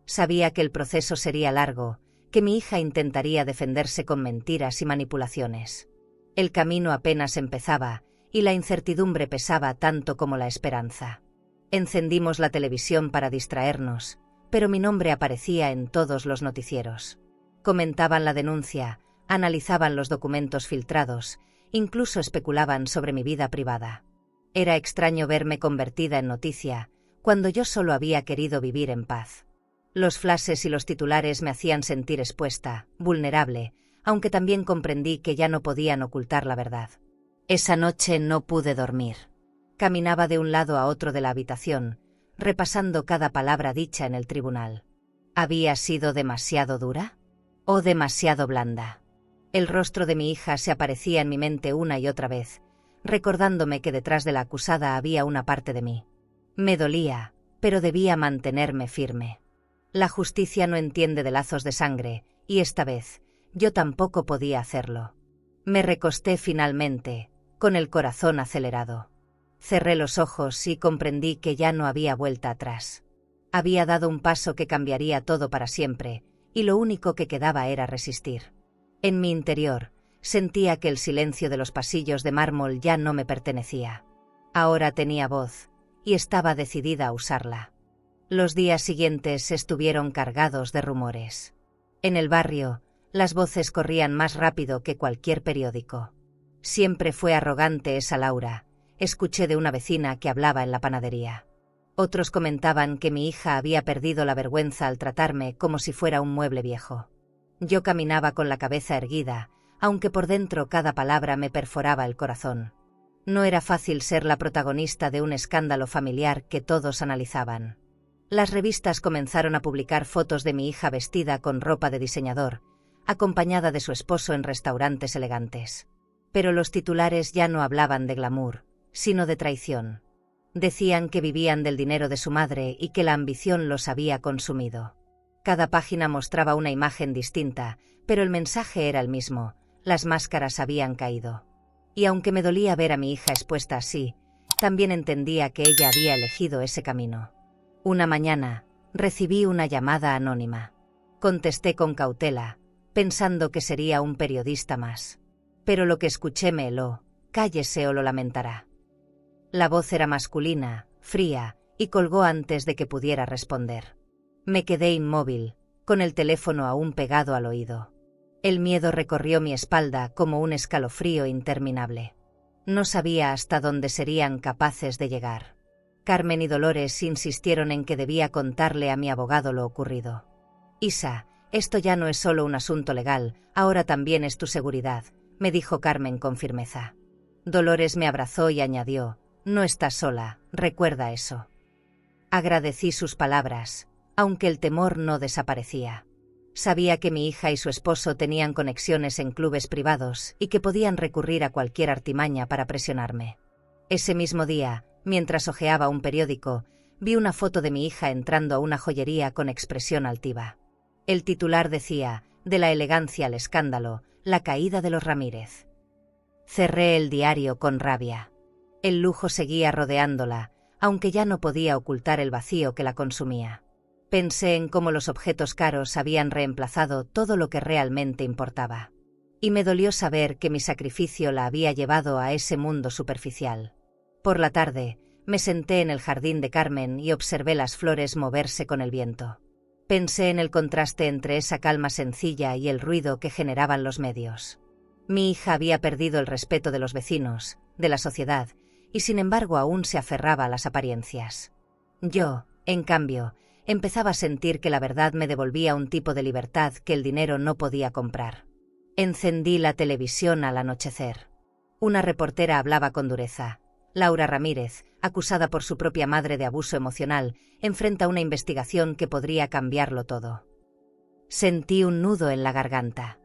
Sabía que el proceso sería largo, que mi hija intentaría defenderse con mentiras y manipulaciones. El camino apenas empezaba, y la incertidumbre pesaba tanto como la esperanza. Encendimos la televisión para distraernos, pero mi nombre aparecía en todos los noticieros. Comentaban la denuncia, analizaban los documentos filtrados, incluso especulaban sobre mi vida privada. Era extraño verme convertida en noticia, cuando yo solo había querido vivir en paz. Los flashes y los titulares me hacían sentir expuesta, vulnerable, aunque también comprendí que ya no podían ocultar la verdad. Esa noche no pude dormir. Caminaba de un lado a otro de la habitación, repasando cada palabra dicha en el tribunal. ¿Había sido demasiado dura? ¿O demasiado blanda? El rostro de mi hija se aparecía en mi mente una y otra vez, recordándome que detrás de la acusada había una parte de mí. Me dolía, pero debía mantenerme firme. La justicia no entiende de lazos de sangre, y esta vez, yo tampoco podía hacerlo. Me recosté finalmente, con el corazón acelerado. Cerré los ojos y comprendí que ya no había vuelta atrás. Había dado un paso que cambiaría todo para siempre, y lo único que quedaba era resistir. En mi interior, sentía que el silencio de los pasillos de mármol ya no me pertenecía. Ahora tenía voz, y estaba decidida a usarla. Los días siguientes estuvieron cargados de rumores. En el barrio, las voces corrían más rápido que cualquier periódico. Siempre fue arrogante esa Laura, escuché de una vecina que hablaba en la panadería. Otros comentaban que mi hija había perdido la vergüenza al tratarme como si fuera un mueble viejo. Yo caminaba con la cabeza erguida, aunque por dentro cada palabra me perforaba el corazón. No era fácil ser la protagonista de un escándalo familiar que todos analizaban. Las revistas comenzaron a publicar fotos de mi hija vestida con ropa de diseñador, acompañada de su esposo en restaurantes elegantes. Pero los titulares ya no hablaban de glamour, sino de traición. Decían que vivían del dinero de su madre y que la ambición los había consumido. Cada página mostraba una imagen distinta, pero el mensaje era el mismo: las máscaras habían caído. Y aunque me dolía ver a mi hija expuesta así, también entendía que ella había elegido ese camino. Una mañana, recibí una llamada anónima. Contesté con cautela, pensando que sería un periodista más. Pero lo que escuché me heló: cállese o lo lamentará. La voz era masculina, fría, y colgó antes de que pudiera responder. Me quedé inmóvil, con el teléfono aún pegado al oído. El miedo recorrió mi espalda como un escalofrío interminable. No sabía hasta dónde serían capaces de llegar. Carmen y Dolores insistieron en que debía contarle a mi abogado lo ocurrido. Isa, esto ya no es solo un asunto legal, ahora también es tu seguridad, me dijo Carmen con firmeza. Dolores me abrazó y añadió: no estás sola, recuerda eso. Agradecí sus palabras, aunque el temor no desaparecía. Sabía que mi hija y su esposo tenían conexiones en clubes privados y que podían recurrir a cualquier artimaña para presionarme. Ese mismo día, mientras hojeaba un periódico, vi una foto de mi hija entrando a una joyería con expresión altiva. El titular decía: de la elegancia al escándalo, la caída de los Ramírez. Cerré el diario con rabia. El lujo seguía rodeándola, aunque ya no podía ocultar el vacío que la consumía. Pensé en cómo los objetos caros habían reemplazado todo lo que realmente importaba. Y me dolió saber que mi sacrificio la había llevado a ese mundo superficial. Por la tarde, me senté en el jardín de Carmen y observé las flores moverse con el viento. Pensé en el contraste entre esa calma sencilla y el ruido que generaban los medios. Mi hija había perdido el respeto de los vecinos, de la sociedad, y sin embargo aún se aferraba a las apariencias. Yo, en cambio, empezaba a sentir que la verdad me devolvía un tipo de libertad que el dinero no podía comprar. Encendí la televisión al anochecer. Una reportera hablaba con dureza. Laura Ramírez, acusada por su propia madre de abuso emocional, enfrenta una investigación que podría cambiarlo todo. Sentí un nudo en la garganta.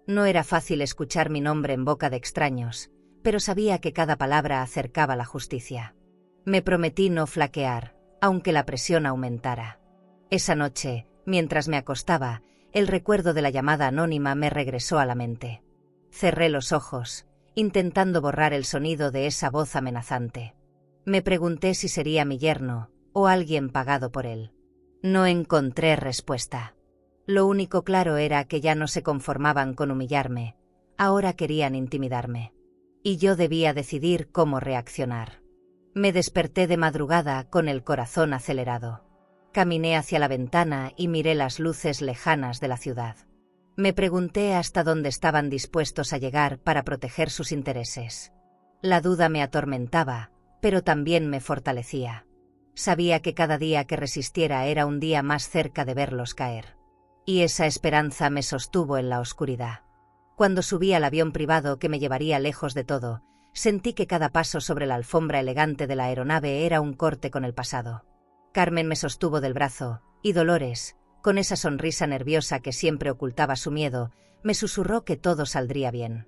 No era fácil escuchar mi nombre en boca de extraños, pero sabía que cada palabra acercaba la justicia. Me prometí no flaquear, aunque la presión aumentara. Esa noche, mientras me acostaba, el recuerdo de la llamada anónima me regresó a la mente. Cerré los ojos, intentando borrar el sonido de esa voz amenazante. Me pregunté si sería mi yerno, o alguien pagado por él. No encontré respuesta. Lo único claro era que ya no se conformaban con humillarme, ahora querían intimidarme. Y yo debía decidir cómo reaccionar. Me desperté de madrugada con el corazón acelerado. Caminé hacia la ventana y miré las luces lejanas de la ciudad. Me pregunté hasta dónde estaban dispuestos a llegar para proteger sus intereses. La duda me atormentaba, pero también me fortalecía. Sabía que cada día que resistiera era un día más cerca de verlos caer. Y esa esperanza me sostuvo en la oscuridad. Cuando subí al avión privado que me llevaría lejos de todo, sentí que cada paso sobre la alfombra elegante de la aeronave era un corte con el pasado. Carmen me sostuvo del brazo, y Dolores, con esa sonrisa nerviosa que siempre ocultaba su miedo, me susurró que todo saldría bien.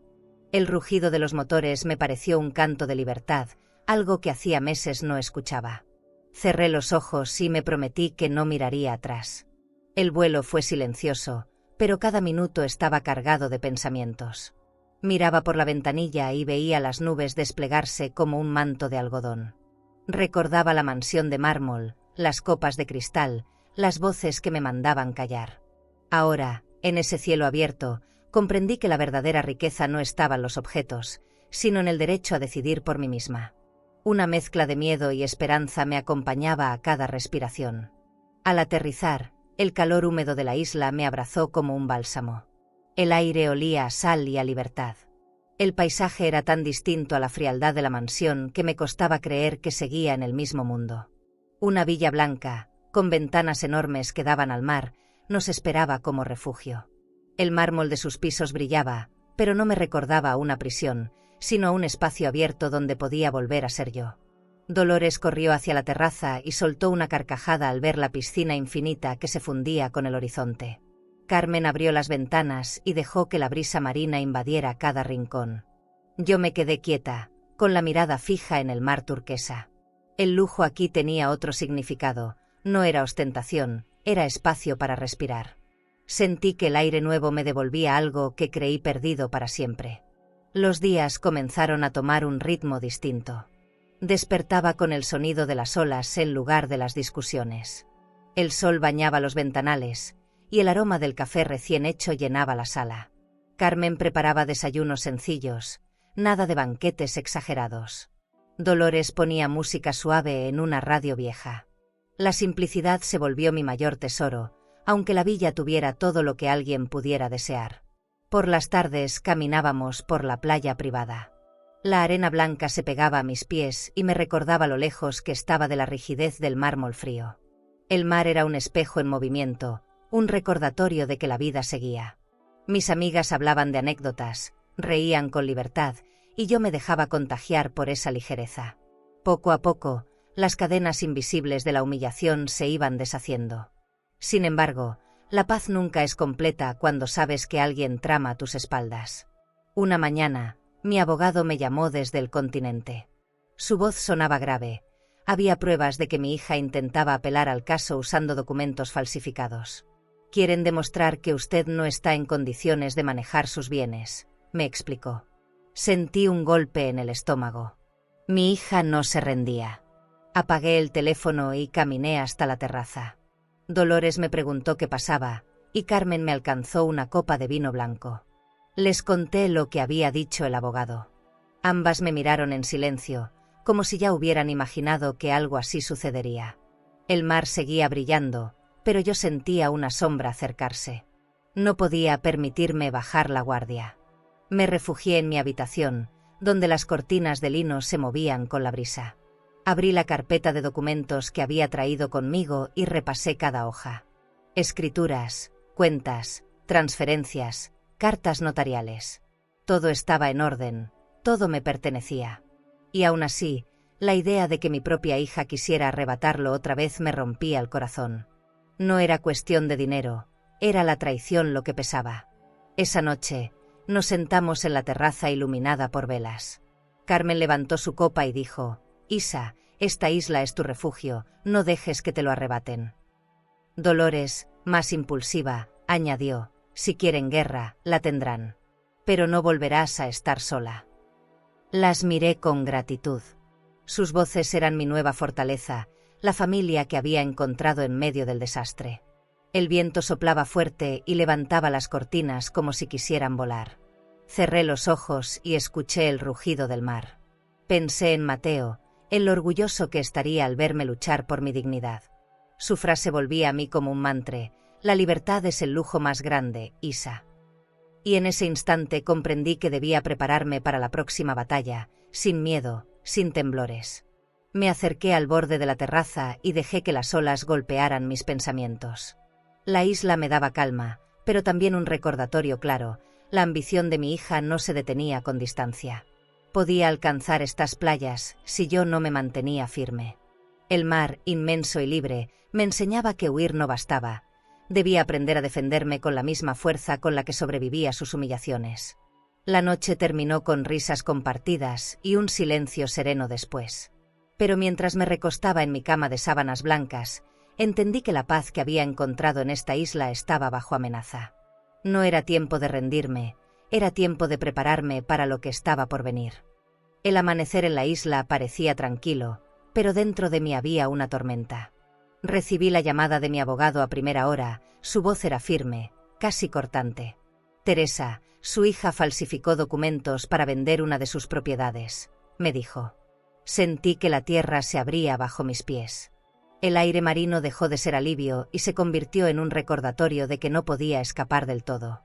El rugido de los motores me pareció un canto de libertad, algo que hacía meses no escuchaba. Cerré los ojos y me prometí que no miraría atrás. El vuelo fue silencioso, pero cada minuto estaba cargado de pensamientos. Miraba por la ventanilla y veía las nubes desplegarse como un manto de algodón. Recordaba la mansión de mármol, las copas de cristal, las voces que me mandaban callar. Ahora, en ese cielo abierto, comprendí que la verdadera riqueza no estaba en los objetos, sino en el derecho a decidir por mí misma. Una mezcla de miedo y esperanza me acompañaba a cada respiración. Al aterrizar, el calor húmedo de la isla me abrazó como un bálsamo. El aire olía a sal y a libertad. El paisaje era tan distinto a la frialdad de la mansión que me costaba creer que seguía en el mismo mundo. Una villa blanca, con ventanas enormes que daban al mar, nos esperaba como refugio. El mármol de sus pisos brillaba, pero no me recordaba a una prisión, sino a un espacio abierto donde podía volver a ser yo. Dolores corrió hacia la terraza y soltó una carcajada al ver la piscina infinita que se fundía con el horizonte. Carmen abrió las ventanas y dejó que la brisa marina invadiera cada rincón. Yo me quedé quieta, con la mirada fija en el mar turquesa. El lujo aquí tenía otro significado, no era ostentación, era espacio para respirar. Sentí que el aire nuevo me devolvía algo que creí perdido para siempre. Los días comenzaron a tomar un ritmo distinto. Despertaba con el sonido de las olas en lugar de las discusiones. El sol bañaba los ventanales, y el aroma del café recién hecho llenaba la sala. Carmen preparaba desayunos sencillos, nada de banquetes exagerados. Dolores ponía música suave en una radio vieja. La simplicidad se volvió mi mayor tesoro, aunque la villa tuviera todo lo que alguien pudiera desear. Por las tardes caminábamos por la playa privada. La arena blanca se pegaba a mis pies y me recordaba lo lejos que estaba de la rigidez del mármol frío. El mar era un espejo en movimiento, un recordatorio de que la vida seguía. Mis amigas hablaban de anécdotas, reían con libertad, y yo me dejaba contagiar por esa ligereza. Poco a poco, las cadenas invisibles de la humillación se iban deshaciendo. Sin embargo, la paz nunca es completa cuando sabes que alguien trama a tus espaldas. Una mañana, mi abogado me llamó desde el continente. Su voz sonaba grave. Había pruebas de que mi hija intentaba apelar al caso usando documentos falsificados. «Quieren demostrar que usted no está en condiciones de manejar sus bienes», me explicó. Sentí un golpe en el estómago. Mi hija no se rendía. Apagué el teléfono y caminé hasta la terraza. Dolores me preguntó qué pasaba, y Carmen me alcanzó una copa de vino blanco. Les conté lo que había dicho el abogado. Ambas me miraron en silencio, como si ya hubieran imaginado que algo así sucedería. El mar seguía brillando, pero yo sentía una sombra acercarse. No podía permitirme bajar la guardia. Me refugié en mi habitación, donde las cortinas de lino se movían con la brisa. Abrí la carpeta de documentos que había traído conmigo y repasé cada hoja. Escrituras, cuentas, transferencias, cartas notariales. Todo estaba en orden, todo me pertenecía. Y aún así, la idea de que mi propia hija quisiera arrebatarlo otra vez me rompía el corazón. No era cuestión de dinero, era la traición lo que pesaba. Esa noche, nos sentamos en la terraza iluminada por velas. Carmen levantó su copa y dijo: «Isa, esta isla es tu refugio, no dejes que te lo arrebaten». Dolores, más impulsiva, añadió: «Si quieren guerra, la tendrán. Pero no volverás a estar sola». Las miré con gratitud. Sus voces eran mi nueva fortaleza, la familia que había encontrado en medio del desastre. El viento soplaba fuerte y levantaba las cortinas como si quisieran volar. Cerré los ojos y escuché el rugido del mar. Pensé en Mateo, en lo orgulloso que estaría al verme luchar por mi dignidad. Su frase volvía a mí como un mantra: la libertad es el lujo más grande, Isa. Y en ese instante comprendí que debía prepararme para la próxima batalla, sin miedo, sin temblores. Me acerqué al borde de la terraza y dejé que las olas golpearan mis pensamientos. La isla me daba calma, pero también un recordatorio claro: la ambición de mi hija no se detenía con distancia. Podía alcanzar estas playas si yo no me mantenía firme. El mar, inmenso y libre, me enseñaba que huir no bastaba. Debía aprender a defenderme con la misma fuerza con la que sobreviví a sus humillaciones. La noche terminó con risas compartidas y un silencio sereno después. Pero mientras me recostaba en mi cama de sábanas blancas, entendí que la paz que había encontrado en esta isla estaba bajo amenaza. No era tiempo de rendirme, era tiempo de prepararme para lo que estaba por venir. El amanecer en la isla parecía tranquilo, pero dentro de mí había una tormenta. Recibí la llamada de mi abogado a primera hora. Su voz era firme, casi cortante. Teresa, su hija falsificó documentos para vender una de sus propiedades, me dijo. Sentí que la tierra se abría bajo mis pies. El aire marino dejó de ser alivio y se convirtió en un recordatorio de que no podía escapar del todo.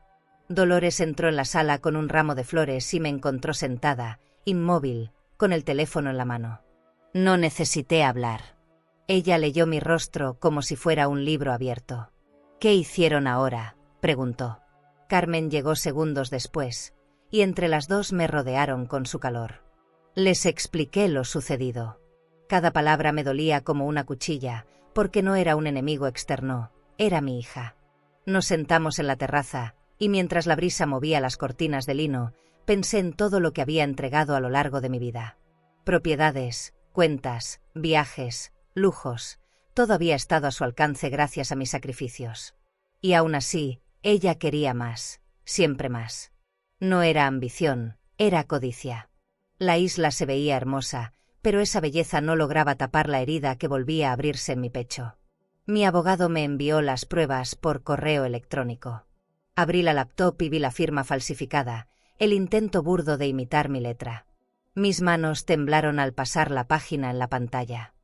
Dolores entró en la sala con un ramo de flores y me encontró sentada, inmóvil, con el teléfono en la mano. No necesité hablar. Ella leyó mi rostro como si fuera un libro abierto. ¿Qué hicieron ahora?, preguntó. Carmen llegó segundos después, y entre las dos me rodearon con su calor. Les expliqué lo sucedido. Cada palabra me dolía como una cuchilla, porque no era un enemigo externo, era mi hija. Nos sentamos en la terraza, y mientras la brisa movía las cortinas de lino, pensé en todo lo que había entregado a lo largo de mi vida. Propiedades, cuentas, viajes, lujos, todo había estado a su alcance gracias a mis sacrificios. Y aún así, ella quería más, siempre más. No era ambición, era codicia. La isla se veía hermosa, pero esa belleza no lograba tapar la herida que volvía a abrirse en mi pecho. Mi abogado me envió las pruebas por correo electrónico. Abrí la laptop y vi la firma falsificada, el intento burdo de imitar mi letra. Mis manos temblaron al pasar la página en la pantalla.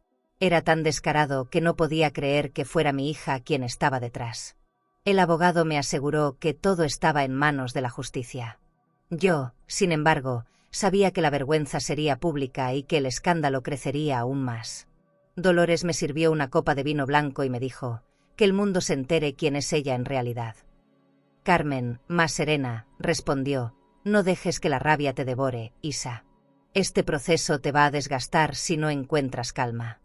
Era tan descarado que no podía creer que fuera mi hija quien estaba detrás. El abogado me aseguró que todo estaba en manos de la justicia. Yo, sin embargo, sabía que la vergüenza sería pública y que el escándalo crecería aún más. Dolores me sirvió una copa de vino blanco y me dijo: que el mundo se entere quién es ella en realidad. Carmen, más serena, respondió: no dejes que la rabia te devore, Isa. Este proceso te va a desgastar si no encuentras calma.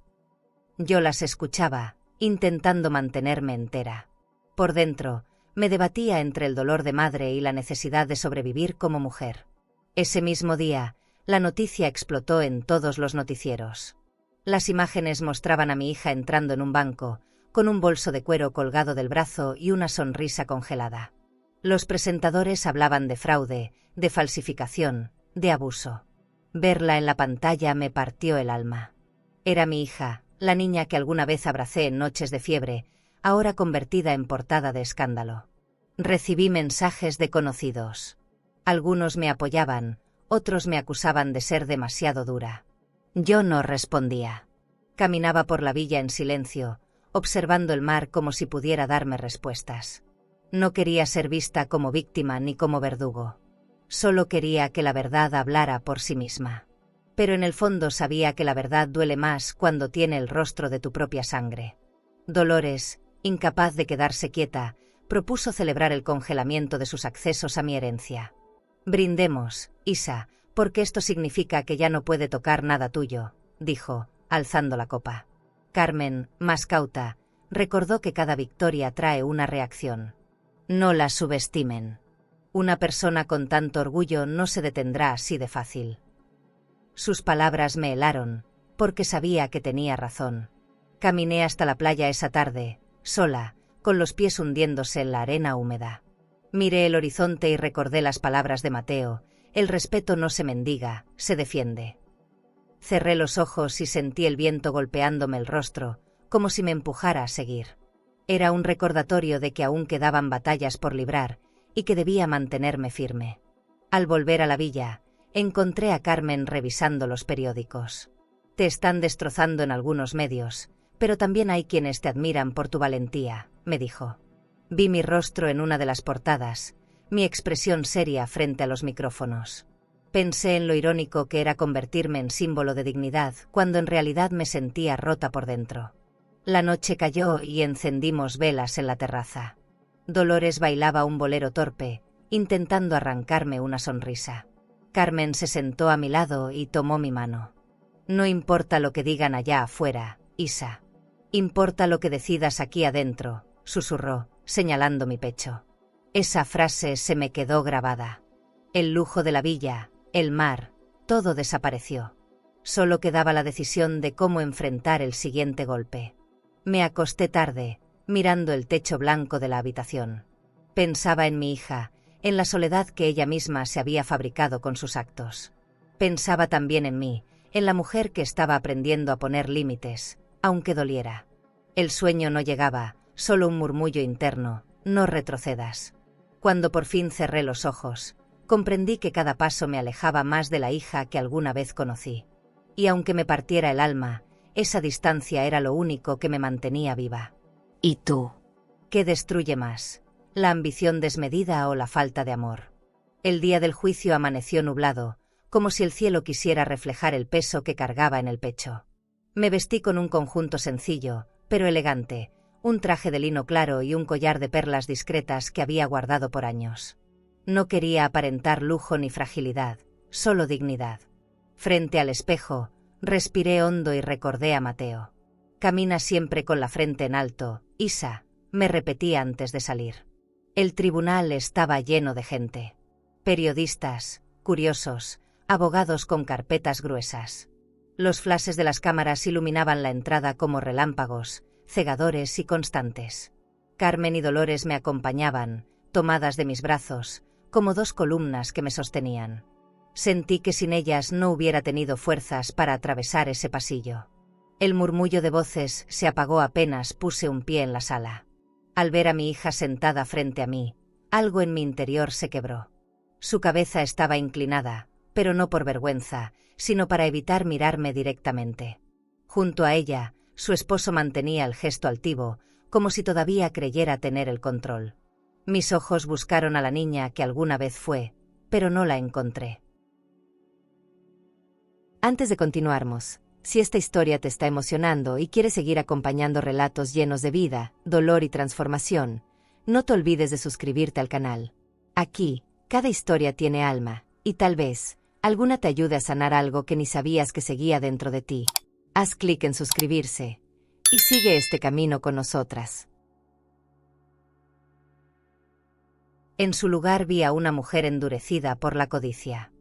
Yo las escuchaba, intentando mantenerme entera. Por dentro, me debatía entre el dolor de madre y la necesidad de sobrevivir como mujer. Ese mismo día, la noticia explotó en todos los noticieros. Las imágenes mostraban a mi hija entrando en un banco, con un bolso de cuero colgado del brazo y una sonrisa congelada. Los presentadores hablaban de fraude, de falsificación, de abuso. Verla en la pantalla me partió el alma. Era mi hija, la niña que alguna vez abracé en noches de fiebre, ahora convertida en portada de escándalo. Recibí mensajes de conocidos. Algunos me apoyaban, otros me acusaban de ser demasiado dura. Yo no respondía. Caminaba por la villa en silencio, observando el mar como si pudiera darme respuestas. No quería ser vista como víctima ni como verdugo. Solo quería que la verdad hablara por sí misma. Pero en el fondo sabía que la verdad duele más cuando tiene el rostro de tu propia sangre. Dolores, incapaz de quedarse quieta, propuso celebrar el congelamiento de sus accesos a mi herencia. Brindemos, Isa, porque esto significa que ya no puede tocar nada tuyo, dijo, alzando la copa. Carmen, más cauta, recordó que cada victoria trae una reacción. No la subestimen. Una persona con tanto orgullo no se detendrá así de fácil. Sus palabras me helaron, porque sabía que tenía razón. Caminé hasta la playa esa tarde, sola, con los pies hundiéndose en la arena húmeda. Miré el horizonte y recordé las palabras de Mateo: el respeto no se mendiga, se defiende. Cerré los ojos y sentí el viento golpeándome el rostro, como si me empujara a seguir. Era un recordatorio de que aún quedaban batallas por librar, y que debía mantenerme firme. Al volver a la villa, encontré a Carmen revisando los periódicos. Te están destrozando en algunos medios, Pero también hay quienes te admiran por tu valentía, me dijo. Vi mi rostro en una de las portadas, mi expresión seria frente a los micrófonos. Pensé en lo irónico que era convertirme en símbolo de dignidad cuando en realidad me sentía rota por dentro. La noche cayó y encendimos velas en la terraza. Dolores bailaba un bolero torpe, intentando arrancarme una sonrisa. Carmen se sentó a mi lado y tomó mi mano. No importa lo que digan allá afuera, Isa. Importa lo que decidas aquí adentro, susurró, señalando mi pecho. Esa frase se me quedó grabada. El lujo de la villa, el mar, todo desapareció. Solo quedaba la decisión de cómo enfrentar el siguiente golpe. Me acosté tarde, mirando el techo blanco de la habitación. Pensaba en mi hija, en la soledad que ella misma se había fabricado con sus actos. Pensaba también en mí, en la mujer que estaba aprendiendo a poner límites, aunque doliera. El sueño no llegaba, solo un murmullo interno, no retrocedas. Cuando por fin cerré los ojos, comprendí que cada paso me alejaba más de la hija que alguna vez conocí. Y aunque me partiera el alma, esa distancia era lo único que me mantenía viva. ¿Y tú? ¿Qué destruye más? ¿La ambición desmedida o la falta de amor? El día del juicio amaneció nublado, como si el cielo quisiera reflejar el peso que cargaba en el pecho. Me vestí con un conjunto sencillo, pero elegante, un traje de lino claro y un collar de perlas discretas que había guardado por años. No quería aparentar lujo ni fragilidad, solo dignidad. Frente al espejo, respiré hondo y recordé a Mateo. Camina siempre con la frente en alto, Isa, me repetía antes de salir. El tribunal estaba lleno de gente. Periodistas, curiosos, abogados con carpetas gruesas. Los flashes de las cámaras iluminaban la entrada como relámpagos, cegadores y constantes. Carmen y Dolores me acompañaban, tomadas de mis brazos, como dos columnas que me sostenían. Sentí que sin ellas no hubiera tenido fuerzas para atravesar ese pasillo. El murmullo de voces se apagó apenas puse un pie en la sala. Al ver a mi hija sentada frente a mí, algo en mi interior se quebró. Su cabeza estaba inclinada, pero no por vergüenza, sino para evitar mirarme directamente. Junto a ella, su esposo mantenía el gesto altivo, como si todavía creyera tener el control. Mis ojos buscaron a la niña que alguna vez fue, pero no la encontré. Antes de continuarmos, si esta historia te está emocionando y quieres seguir acompañando relatos llenos de vida, dolor y transformación, no te olvides de suscribirte al canal. Aquí, cada historia tiene alma, y tal vez, alguna te ayude a sanar algo que ni sabías que seguía dentro de ti. Haz clic en suscribirse, y sigue este camino con nosotras. En su lugar vi a una mujer endurecida por la codicia.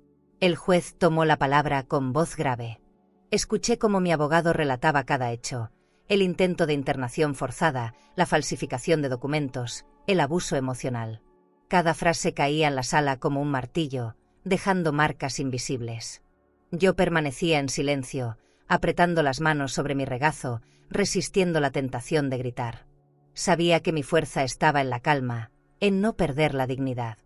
El juez tomó la palabra con voz grave. Escuché cómo mi abogado relataba cada hecho, el intento de internación forzada, la falsificación de documentos, el abuso emocional. Cada frase caía en la sala como un martillo, dejando marcas invisibles. Yo permanecía en silencio, apretando las manos sobre mi regazo, resistiendo la tentación de gritar. Sabía que mi fuerza estaba en la calma, en no perder la dignidad.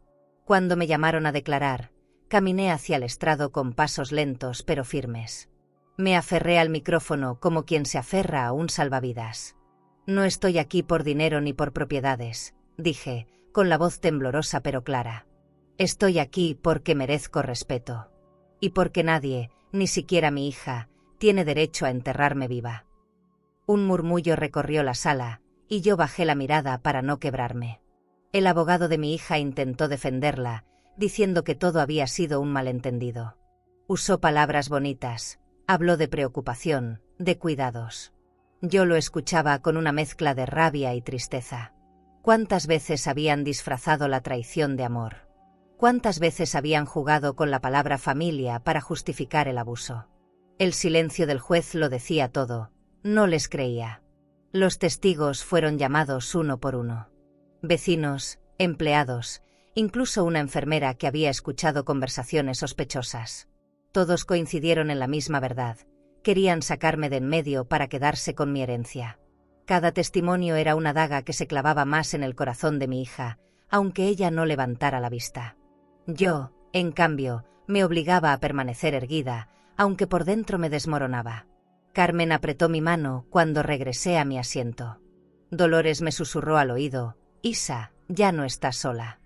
Cuando me llamaron a declarar, caminé hacia el estrado con pasos lentos pero firmes. Me aferré al micrófono como quien se aferra a un salvavidas. No estoy aquí por dinero ni por propiedades, dije, con la voz temblorosa pero clara. Estoy aquí porque merezco respeto. Y porque nadie, ni siquiera mi hija, tiene derecho a enterrarme viva. Un murmullo recorrió la sala, y yo bajé la mirada para no quebrarme. El abogado de mi hija intentó defenderla, diciendo que todo había sido un malentendido. Usó palabras bonitas, habló de preocupación, de cuidados. Yo lo escuchaba con una mezcla de rabia y tristeza. ¿Cuántas veces habían disfrazado la traición de amor? ¿Cuántas veces habían jugado con la palabra familia para justificar el abuso? El silencio del juez lo decía todo. No les creía. Los testigos fueron llamados uno por uno. Vecinos, empleados, incluso una enfermera que había escuchado conversaciones sospechosas. Todos coincidieron en la misma verdad. Querían sacarme de en medio para quedarse con mi herencia. Cada testimonio era una daga que se clavaba más en el corazón de mi hija, aunque ella no levantara la vista. Yo, en cambio, me obligaba a permanecer erguida, aunque por dentro me desmoronaba. Carmen apretó mi mano cuando regresé a mi asiento. Dolores me susurró al oído: Isa, ya no estás sola.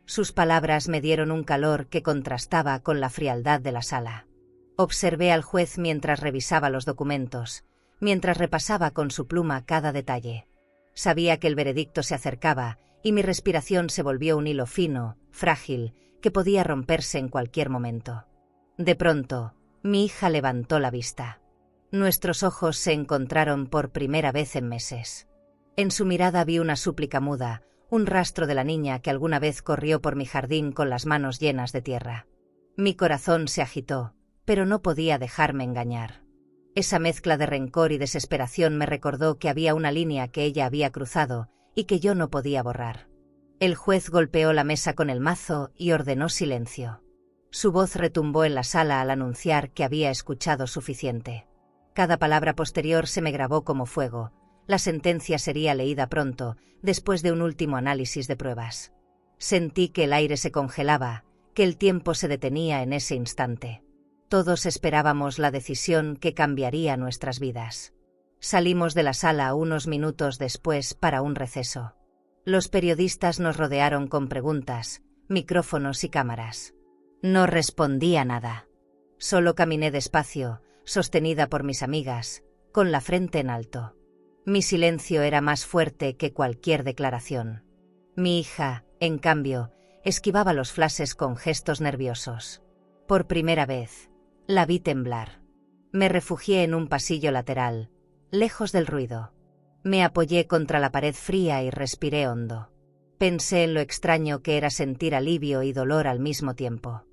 Sus palabras me dieron un calor que contrastaba con la frialdad de la sala. Observé al juez mientras revisaba los documentos, mientras repasaba con su pluma cada detalle. Sabía que el veredicto se acercaba y mi respiración se volvió un hilo fino, frágil, que podía romperse en cualquier momento. De pronto, mi hija levantó la vista. Nuestros ojos se encontraron por primera vez en meses. En su mirada vi una súplica muda, un rastro de la niña que alguna vez corrió por mi jardín con las manos llenas de tierra. Mi corazón se agitó, pero no podía dejarme engañar. Esa mezcla de rencor y desesperación me recordó que había una línea que ella había cruzado y que yo no podía borrar. El juez golpeó la mesa con el mazo y ordenó silencio. Su voz retumbó en la sala al anunciar que había escuchado suficiente. Cada palabra posterior se me grabó como fuego. La sentencia sería leída pronto, después de un último análisis de pruebas. Sentí que el aire se congelaba, que el tiempo se detenía en ese instante. Todos esperábamos la decisión que cambiaría nuestras vidas. Salimos de la sala unos minutos después para un receso. Los periodistas nos rodearon con preguntas, micrófonos y cámaras. No respondía nada. Solo caminé despacio, sostenida por mis amigas, con la frente en alto. Mi silencio era más fuerte que cualquier declaración. Mi hija, en cambio, esquivaba los flashes con gestos nerviosos. Por primera vez, la vi temblar. Me refugié en un pasillo lateral, lejos del ruido. Me apoyé contra la pared fría y respiré hondo. Pensé en lo extraño que era sentir alivio y dolor al mismo tiempo.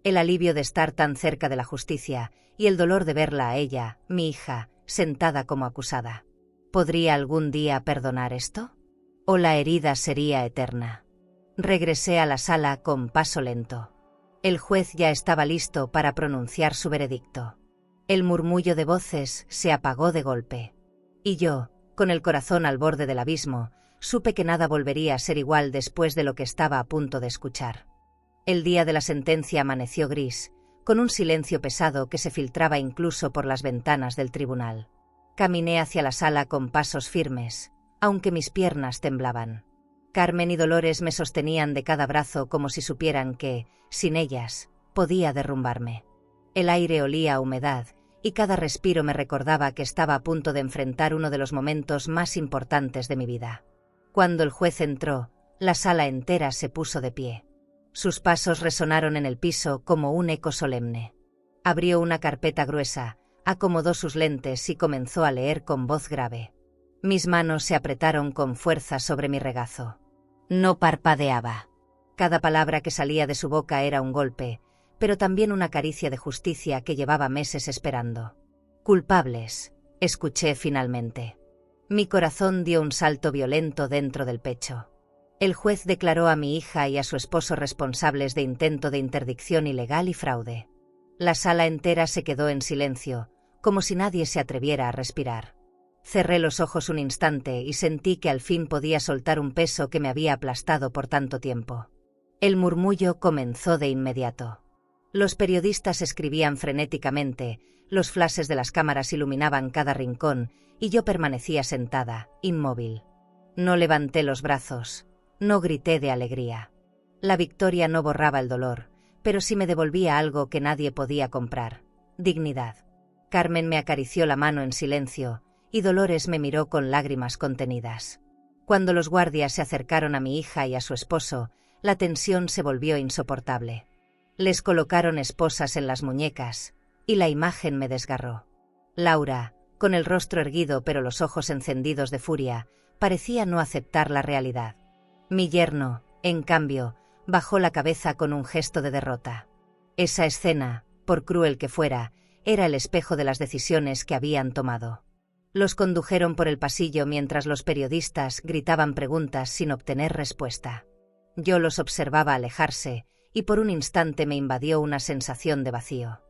El alivio de estar tan cerca de la justicia y el dolor de verla a ella, mi hija, sentada como acusada. ¿Podría algún día perdonar esto? ¿O la herida sería eterna? Regresé a la sala con paso lento. El juez ya estaba listo para pronunciar su veredicto. El murmullo de voces se apagó de golpe. Y yo, con el corazón al borde del abismo, supe que nada volvería a ser igual después de lo que estaba a punto de escuchar. El día de la sentencia amaneció gris, con un silencio pesado que se filtraba incluso por las ventanas del tribunal. Caminé hacia la sala con pasos firmes, aunque mis piernas temblaban. Carmen y Dolores me sostenían de cada brazo como si supieran que, sin ellas, podía derrumbarme. El aire olía a humedad, y cada respiro me recordaba que estaba a punto de enfrentar uno de los momentos más importantes de mi vida. Cuando el juez entró, la sala entera se puso de pie. Sus pasos resonaron en el piso como un eco solemne. Abrió una carpeta gruesa, acomodó sus lentes y comenzó a leer con voz grave. Mis manos se apretaron con fuerza sobre mi regazo. No parpadeaba. Cada palabra que salía de su boca era un golpe, pero también una caricia de justicia que llevaba meses esperando. Culpables, escuché finalmente. Mi corazón dio un salto violento dentro del pecho. El juez declaró a mi hija y a su esposo responsables de intento de interdicción ilegal y fraude. La sala entera se quedó en silencio, como si nadie se atreviera a respirar. Cerré los ojos un instante y sentí que al fin podía soltar un peso que me había aplastado por tanto tiempo. El murmullo comenzó de inmediato. Los periodistas escribían frenéticamente, los flashes de las cámaras iluminaban cada rincón, y yo permanecía sentada, inmóvil. No levanté los brazos, no grité de alegría. La victoria no borraba el dolor, pero sí me devolvía algo que nadie podía comprar: dignidad. Carmen me acarició la mano en silencio, y Dolores me miró con lágrimas contenidas. Cuando los guardias se acercaron a mi hija y a su esposo, la tensión se volvió insoportable. Les colocaron esposas en las muñecas, y la imagen me desgarró. Laura, con el rostro erguido pero los ojos encendidos de furia, parecía no aceptar la realidad. Mi yerno, en cambio, bajó la cabeza con un gesto de derrota. Esa escena, por cruel que fuera, era el espejo de las decisiones que habían tomado. Los condujeron por el pasillo mientras los periodistas gritaban preguntas sin obtener respuesta. Yo los observaba alejarse, y por un instante me invadió una sensación de vacío.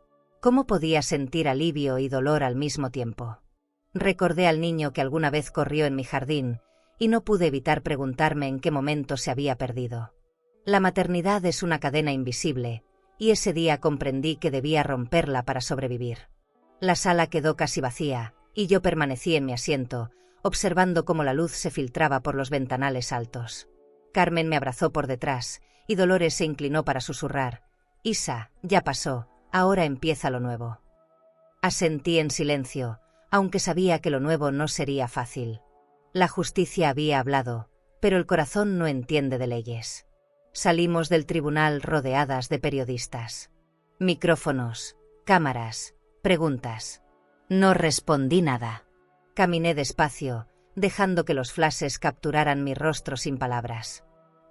¿Cómo podía sentir alivio y dolor al mismo tiempo? Recordé al niño que alguna vez corrió en mi jardín, y no pude evitar preguntarme en qué momento se había perdido. La maternidad es una cadena invisible, y ese día comprendí que debía romperla para sobrevivir. La sala quedó casi vacía, y yo permanecí en mi asiento, observando cómo la luz se filtraba por los ventanales altos. Carmen me abrazó por detrás, y Dolores se inclinó para susurrar: «Isa, ya pasó, ahora empieza lo nuevo». Asentí en silencio, aunque sabía que lo nuevo no sería fácil. La justicia había hablado, pero el corazón no entiende de leyes. Salimos del tribunal rodeadas de periodistas. Micrófonos, cámaras, preguntas. No respondí nada. Caminé despacio, dejando que los flashes capturaran mi rostro sin palabras.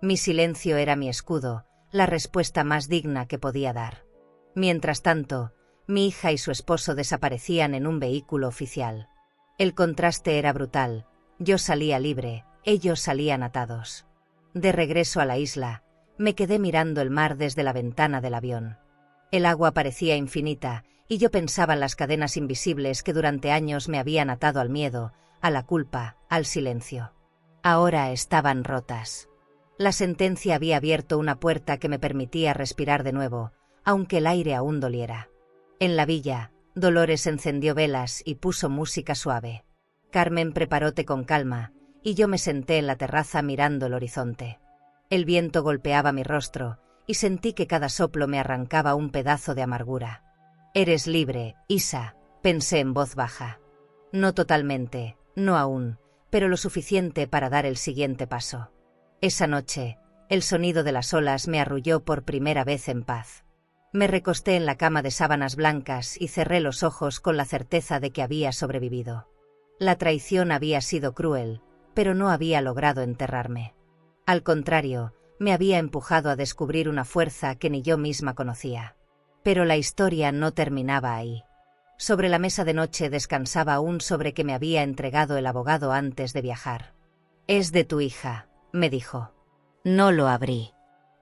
Mi silencio era mi escudo, la respuesta más digna que podía dar. Mientras tanto, mi hija y su esposo desaparecían en un vehículo oficial. El contraste era brutal. Yo salía libre, ellos salían atados. De regreso a la isla, me quedé mirando el mar desde la ventana del avión. El agua parecía infinita, y yo pensaba en las cadenas invisibles que durante años me habían atado al miedo, a la culpa, al silencio. Ahora estaban rotas. La sentencia había abierto una puerta que me permitía respirar de nuevo, aunque el aire aún doliera. En la villa, Dolores encendió velas y puso música suave. Carmen preparó té con calma, y yo me senté en la terraza mirando el horizonte. El viento golpeaba mi rostro, y sentí que cada soplo me arrancaba un pedazo de amargura. «Eres libre, Isa», pensé en voz baja. No totalmente, no aún, pero lo suficiente para dar el siguiente paso. Esa noche, el sonido de las olas me arrulló por primera vez en paz. Me recosté en la cama de sábanas blancas y cerré los ojos con la certeza de que había sobrevivido. La traición había sido cruel, pero no había logrado enterrarme. Al contrario, me había empujado a descubrir una fuerza que ni yo misma conocía. Pero la historia no terminaba ahí. Sobre la mesa de noche descansaba un sobre que me había entregado el abogado antes de viajar. «Es de tu hija», me dijo. No lo abrí.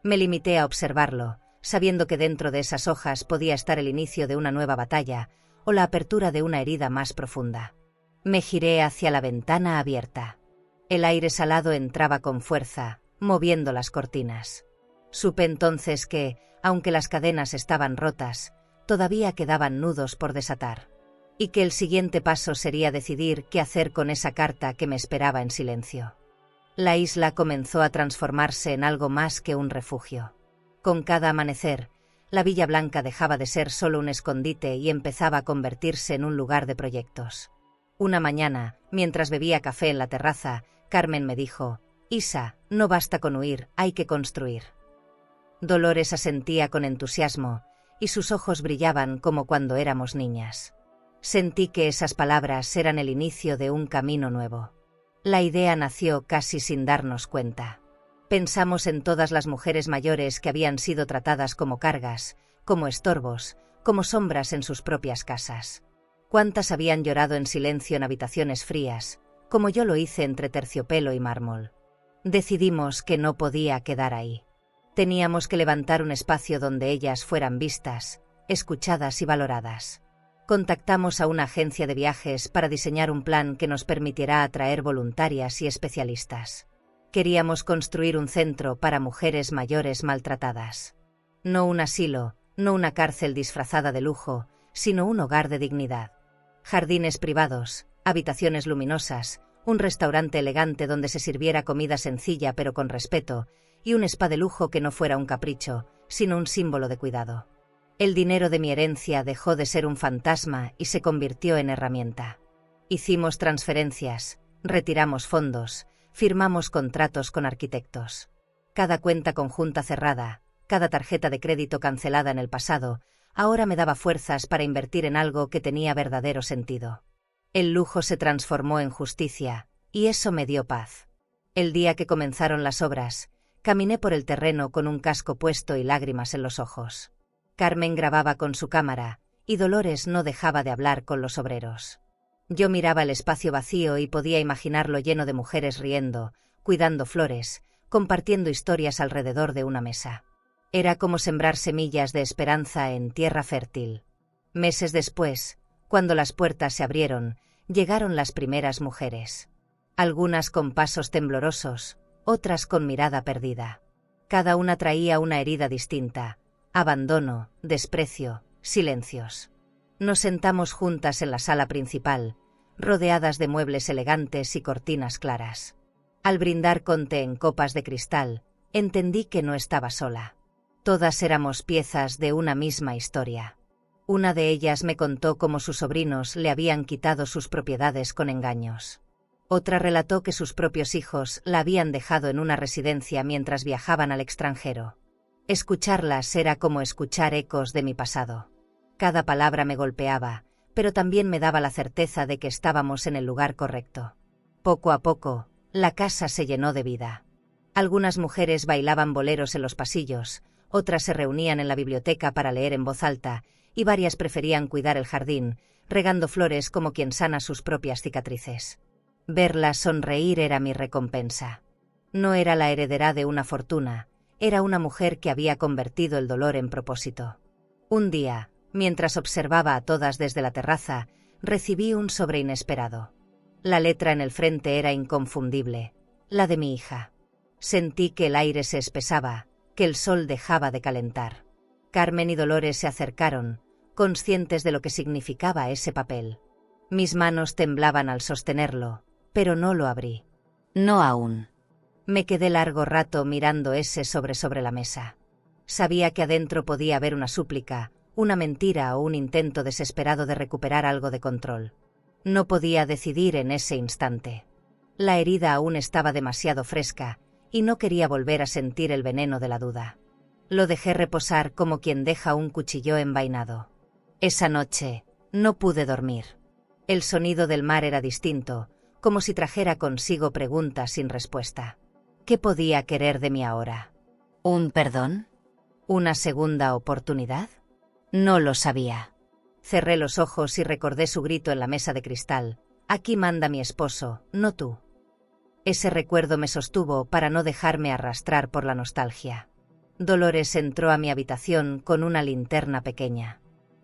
Me limité a observarlo, sabiendo que dentro de esas hojas podía estar el inicio de una nueva batalla o la apertura de una herida más profunda. Me giré hacia la ventana abierta. El aire salado entraba con fuerza, moviendo las cortinas. Supe entonces que, aunque las cadenas estaban rotas, todavía quedaban nudos por desatar, y que el siguiente paso sería decidir qué hacer con esa carta que me esperaba en silencio. La isla comenzó a transformarse en algo más que un refugio. Con cada amanecer, la Villa Blanca dejaba de ser solo un escondite y empezaba a convertirse en un lugar de proyectos. Una mañana, mientras bebía café en la terraza, Carmen me dijo: «Isa, no basta con huir, hay que construir». Dolores asentía con entusiasmo, y sus ojos brillaban como cuando éramos niñas. Sentí que esas palabras eran el inicio de un camino nuevo. La idea nació casi sin darnos cuenta. Pensamos en todas las mujeres mayores que habían sido tratadas como cargas, como estorbos, como sombras en sus propias casas. ¿Cuántas habían llorado en silencio en habitaciones frías, como yo lo hice entre terciopelo y mármol? Decidimos que no podía quedar ahí. Teníamos que levantar un espacio donde ellas fueran vistas, escuchadas y valoradas. Contactamos a una agencia de viajes para diseñar un plan que nos permitirá atraer voluntarias y especialistas. Queríamos construir un centro para mujeres mayores maltratadas. No un asilo, no una cárcel disfrazada de lujo, sino un hogar de dignidad. Jardines privados, habitaciones luminosas, un restaurante elegante donde se sirviera comida sencilla pero con respeto, y un spa de lujo que no fuera un capricho, sino un símbolo de cuidado. El dinero de mi herencia dejó de ser un fantasma y se convirtió en herramienta. Hicimos transferencias, retiramos fondos, firmamos contratos con arquitectos. Cada cuenta conjunta cerrada, cada tarjeta de crédito cancelada en el pasado, ahora me daba fuerzas para invertir en algo que tenía verdadero sentido. El lujo se transformó en justicia, y eso me dio paz. El día que comenzaron las obras, caminé por el terreno con un casco puesto y lágrimas en los ojos. Carmen grababa con su cámara, y Dolores no dejaba de hablar con los obreros. Yo miraba el espacio vacío y podía imaginarlo lleno de mujeres riendo, cuidando flores, compartiendo historias alrededor de una mesa. Era como sembrar semillas de esperanza en tierra fértil. Meses después, cuando las puertas se abrieron, llegaron las primeras mujeres. Algunas con pasos temblorosos, otras con mirada perdida. Cada una traía una herida distinta: abandono, desprecio, silencios. Nos sentamos juntas en la sala principal, rodeadas de muebles elegantes y cortinas claras. Al brindar con té en copas de cristal, entendí que no estaba sola. Todas éramos piezas de una misma historia. Una de ellas me contó cómo sus sobrinos le habían quitado sus propiedades con engaños. Otra relató que sus propios hijos la habían dejado en una residencia mientras viajaban al extranjero. Escucharlas era como escuchar ecos de mi pasado. Cada palabra me golpeaba, pero también me daba la certeza de que estábamos en el lugar correcto. Poco a poco, la casa se llenó de vida. Algunas mujeres bailaban boleros en los pasillos, otras se reunían en la biblioteca para leer en voz alta, y varias preferían cuidar el jardín, regando flores como quien sana sus propias cicatrices. Verla sonreír era mi recompensa. No era la heredera de una fortuna, era una mujer que había convertido el dolor en propósito. Un día, mientras observaba a todas desde la terraza, recibí un sobre inesperado. La letra en el frente era inconfundible, la de mi hija. Sentí que el aire se espesaba, que el sol dejaba de calentar. Carmen y Dolores se acercaron, conscientes de lo que significaba ese papel. Mis manos temblaban al sostenerlo, pero no lo abrí. No aún. Me quedé largo rato mirando ese sobre la mesa. Sabía que adentro podía haber una súplica, una mentira o un intento desesperado de recuperar algo de control. No podía decidir en ese instante. La herida aún estaba demasiado fresca, y no quería volver a sentir el veneno de la duda. Lo dejé reposar como quien deja un cuchillo envainado. Esa noche, no pude dormir. El sonido del mar era distinto, como si trajera consigo preguntas sin respuesta. ¿Qué podía querer de mí ahora? ¿Un perdón? ¿Una segunda oportunidad? No lo sabía. Cerré los ojos y recordé su grito en la mesa de cristal. Aquí manda mi esposo, no tú. Ese recuerdo me sostuvo para no dejarme arrastrar por la nostalgia. Dolores entró a mi habitación con una linterna pequeña.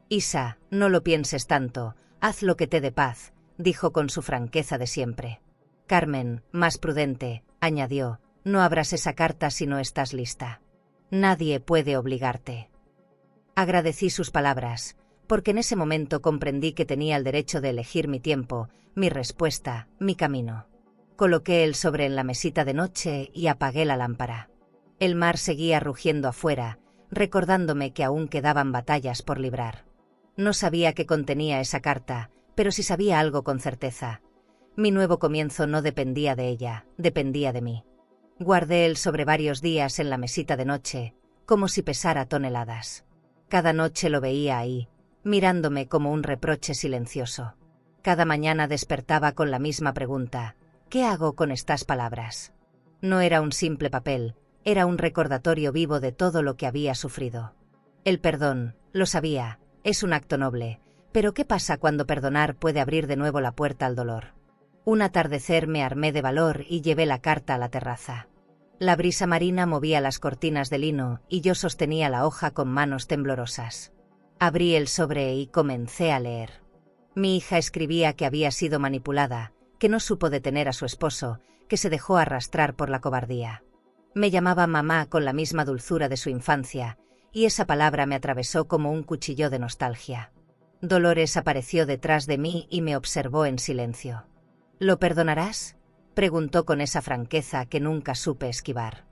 Isa, no lo pienses tanto, haz lo que te dé paz, dijo con su franqueza de siempre. Carmen, más prudente, añadió, no abras esa carta si no estás lista. Nadie puede obligarte. Agradecí sus palabras, porque en ese momento comprendí que tenía el derecho de elegir mi tiempo, mi respuesta, mi camino. Coloqué el sobre en la mesita de noche y apagué la lámpara. El mar seguía rugiendo afuera, recordándome que aún quedaban batallas por librar. No sabía qué contenía esa carta, pero sí sabía algo con certeza. Mi nuevo comienzo no dependía de ella, dependía de mí. Guardé el sobre varios días en la mesita de noche, como si pesara toneladas. Cada noche lo veía ahí, mirándome como un reproche silencioso. Cada mañana despertaba con la misma pregunta: ¿qué hago con estas palabras? No era un simple papel, era un recordatorio vivo de todo lo que había sufrido. El perdón, lo sabía, es un acto noble, pero ¿qué pasa cuando perdonar puede abrir de nuevo la puerta al dolor? Un atardecer me armé de valor y llevé la carta a la terraza. La brisa marina movía las cortinas de lino y yo sostenía la hoja con manos temblorosas. Abrí el sobre y comencé a leer. Mi hija escribía que había sido manipulada, que no supo detener a su esposo, que se dejó arrastrar por la cobardía. Me llamaba mamá con la misma dulzura de su infancia, y esa palabra me atravesó como un cuchillo de nostalgia. Dolores apareció detrás de mí y me observó en silencio. ¿Lo perdonarás?, preguntó con esa franqueza que nunca supe esquivar.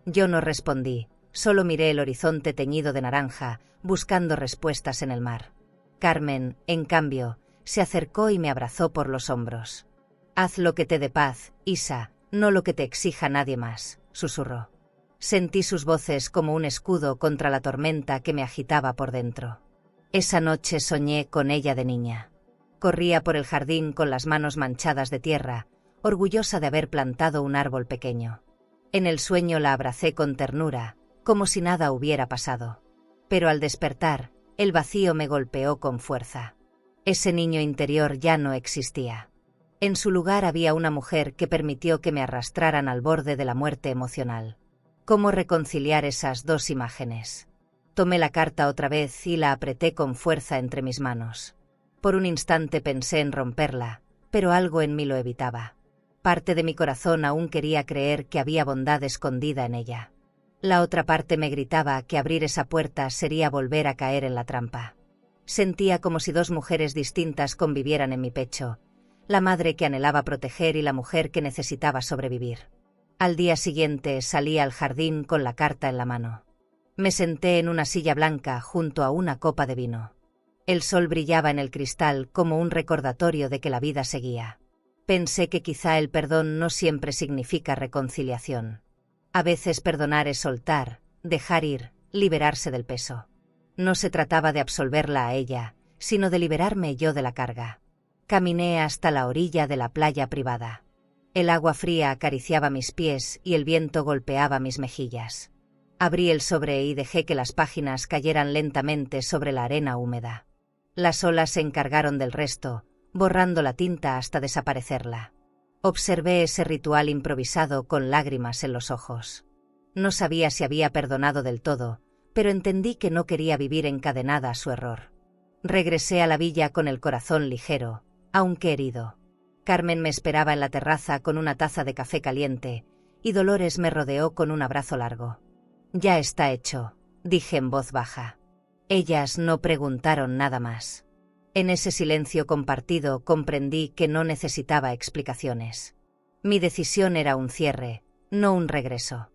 Yo no respondí, solo miré el horizonte teñido de naranja, buscando respuestas en el mar. Carmen, en cambio, se acercó y me abrazó por los hombros. Haz lo que te dé paz, Isa, no lo que te exija nadie más, susurró. Sentí sus voces como un escudo contra la tormenta que me agitaba por dentro. Esa noche soñé con ella de niña. Corría por el jardín con las manos manchadas de tierra, orgullosa de haber plantado un árbol pequeño. En el sueño la abracé con ternura, como si nada hubiera pasado. Pero al despertar, el vacío me golpeó con fuerza. Ese niño interior ya no existía. En su lugar había una mujer que permitió que me arrastraran al borde de la muerte emocional. ¿Cómo reconciliar esas dos imágenes? Tomé la carta otra vez y la apreté con fuerza entre mis manos. Por un instante pensé en romperla, pero algo en mí lo evitaba. Parte de mi corazón aún quería creer que había bondad escondida en ella. La otra parte me gritaba que abrir esa puerta sería volver a caer en la trampa. Sentía como si dos mujeres distintas convivieran en mi pecho, la madre que anhelaba proteger y la mujer que necesitaba sobrevivir. Al día siguiente salí al jardín con la carta en la mano. Me senté en una silla blanca junto a una copa de vino. El sol brillaba en el cristal como un recordatorio de que la vida seguía. Pensé que quizá el perdón no siempre significa reconciliación. A veces perdonar es soltar, dejar ir, liberarse del peso. No se trataba de absolverla a ella, sino de liberarme yo de la carga. Caminé hasta la orilla de la playa privada. El agua fría acariciaba mis pies y el viento golpeaba mis mejillas. Abrí el sobre y dejé que las páginas cayeran lentamente sobre la arena húmeda. Las olas se encargaron del resto, borrando la tinta hasta desaparecerla. Observé ese ritual improvisado con lágrimas en los ojos. No sabía si había perdonado del todo, pero entendí que no quería vivir encadenada a su error. Regresé a la villa con el corazón ligero, aunque herido. Carmen me esperaba en la terraza con una taza de café caliente, y Dolores me rodeó con un abrazo largo. «Ya está hecho», dije en voz baja. Ellas no preguntaron nada más. En ese silencio compartido comprendí que no necesitaba explicaciones. Mi decisión era un cierre, no un regreso.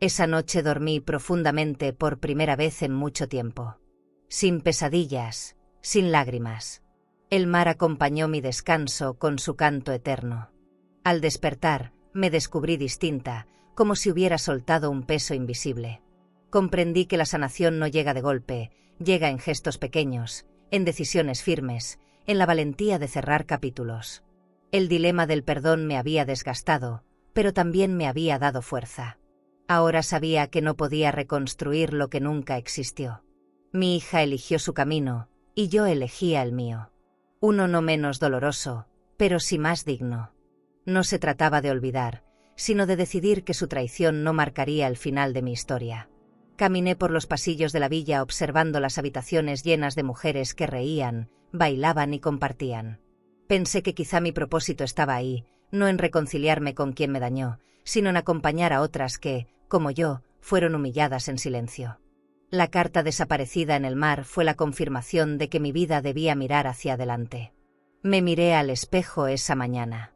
Esa noche dormí profundamente por primera vez en mucho tiempo. Sin pesadillas, sin lágrimas. El mar acompañó mi descanso con su canto eterno. Al despertar, me descubrí distinta, como si hubiera soltado un peso invisible. Comprendí que la sanación no llega de golpe, llega en gestos pequeños, en decisiones firmes, en la valentía de cerrar capítulos. El dilema del perdón me había desgastado, pero también me había dado fuerza. Ahora sabía que no podía reconstruir lo que nunca existió. Mi hija eligió su camino, y yo elegía el mío. Uno no menos doloroso, pero sí más digno. No se trataba de olvidar, sino de decidir que su traición no marcaría el final de mi historia. Caminé por los pasillos de la villa observando las habitaciones llenas de mujeres que reían, bailaban y compartían. Pensé que quizá mi propósito estaba ahí, no en reconciliarme con quien me dañó, sino en acompañar a otras que, como yo, fueron humilladas en silencio. La carta desaparecida en el mar fue la confirmación de que mi vida debía mirar hacia adelante. Me miré al espejo esa mañana.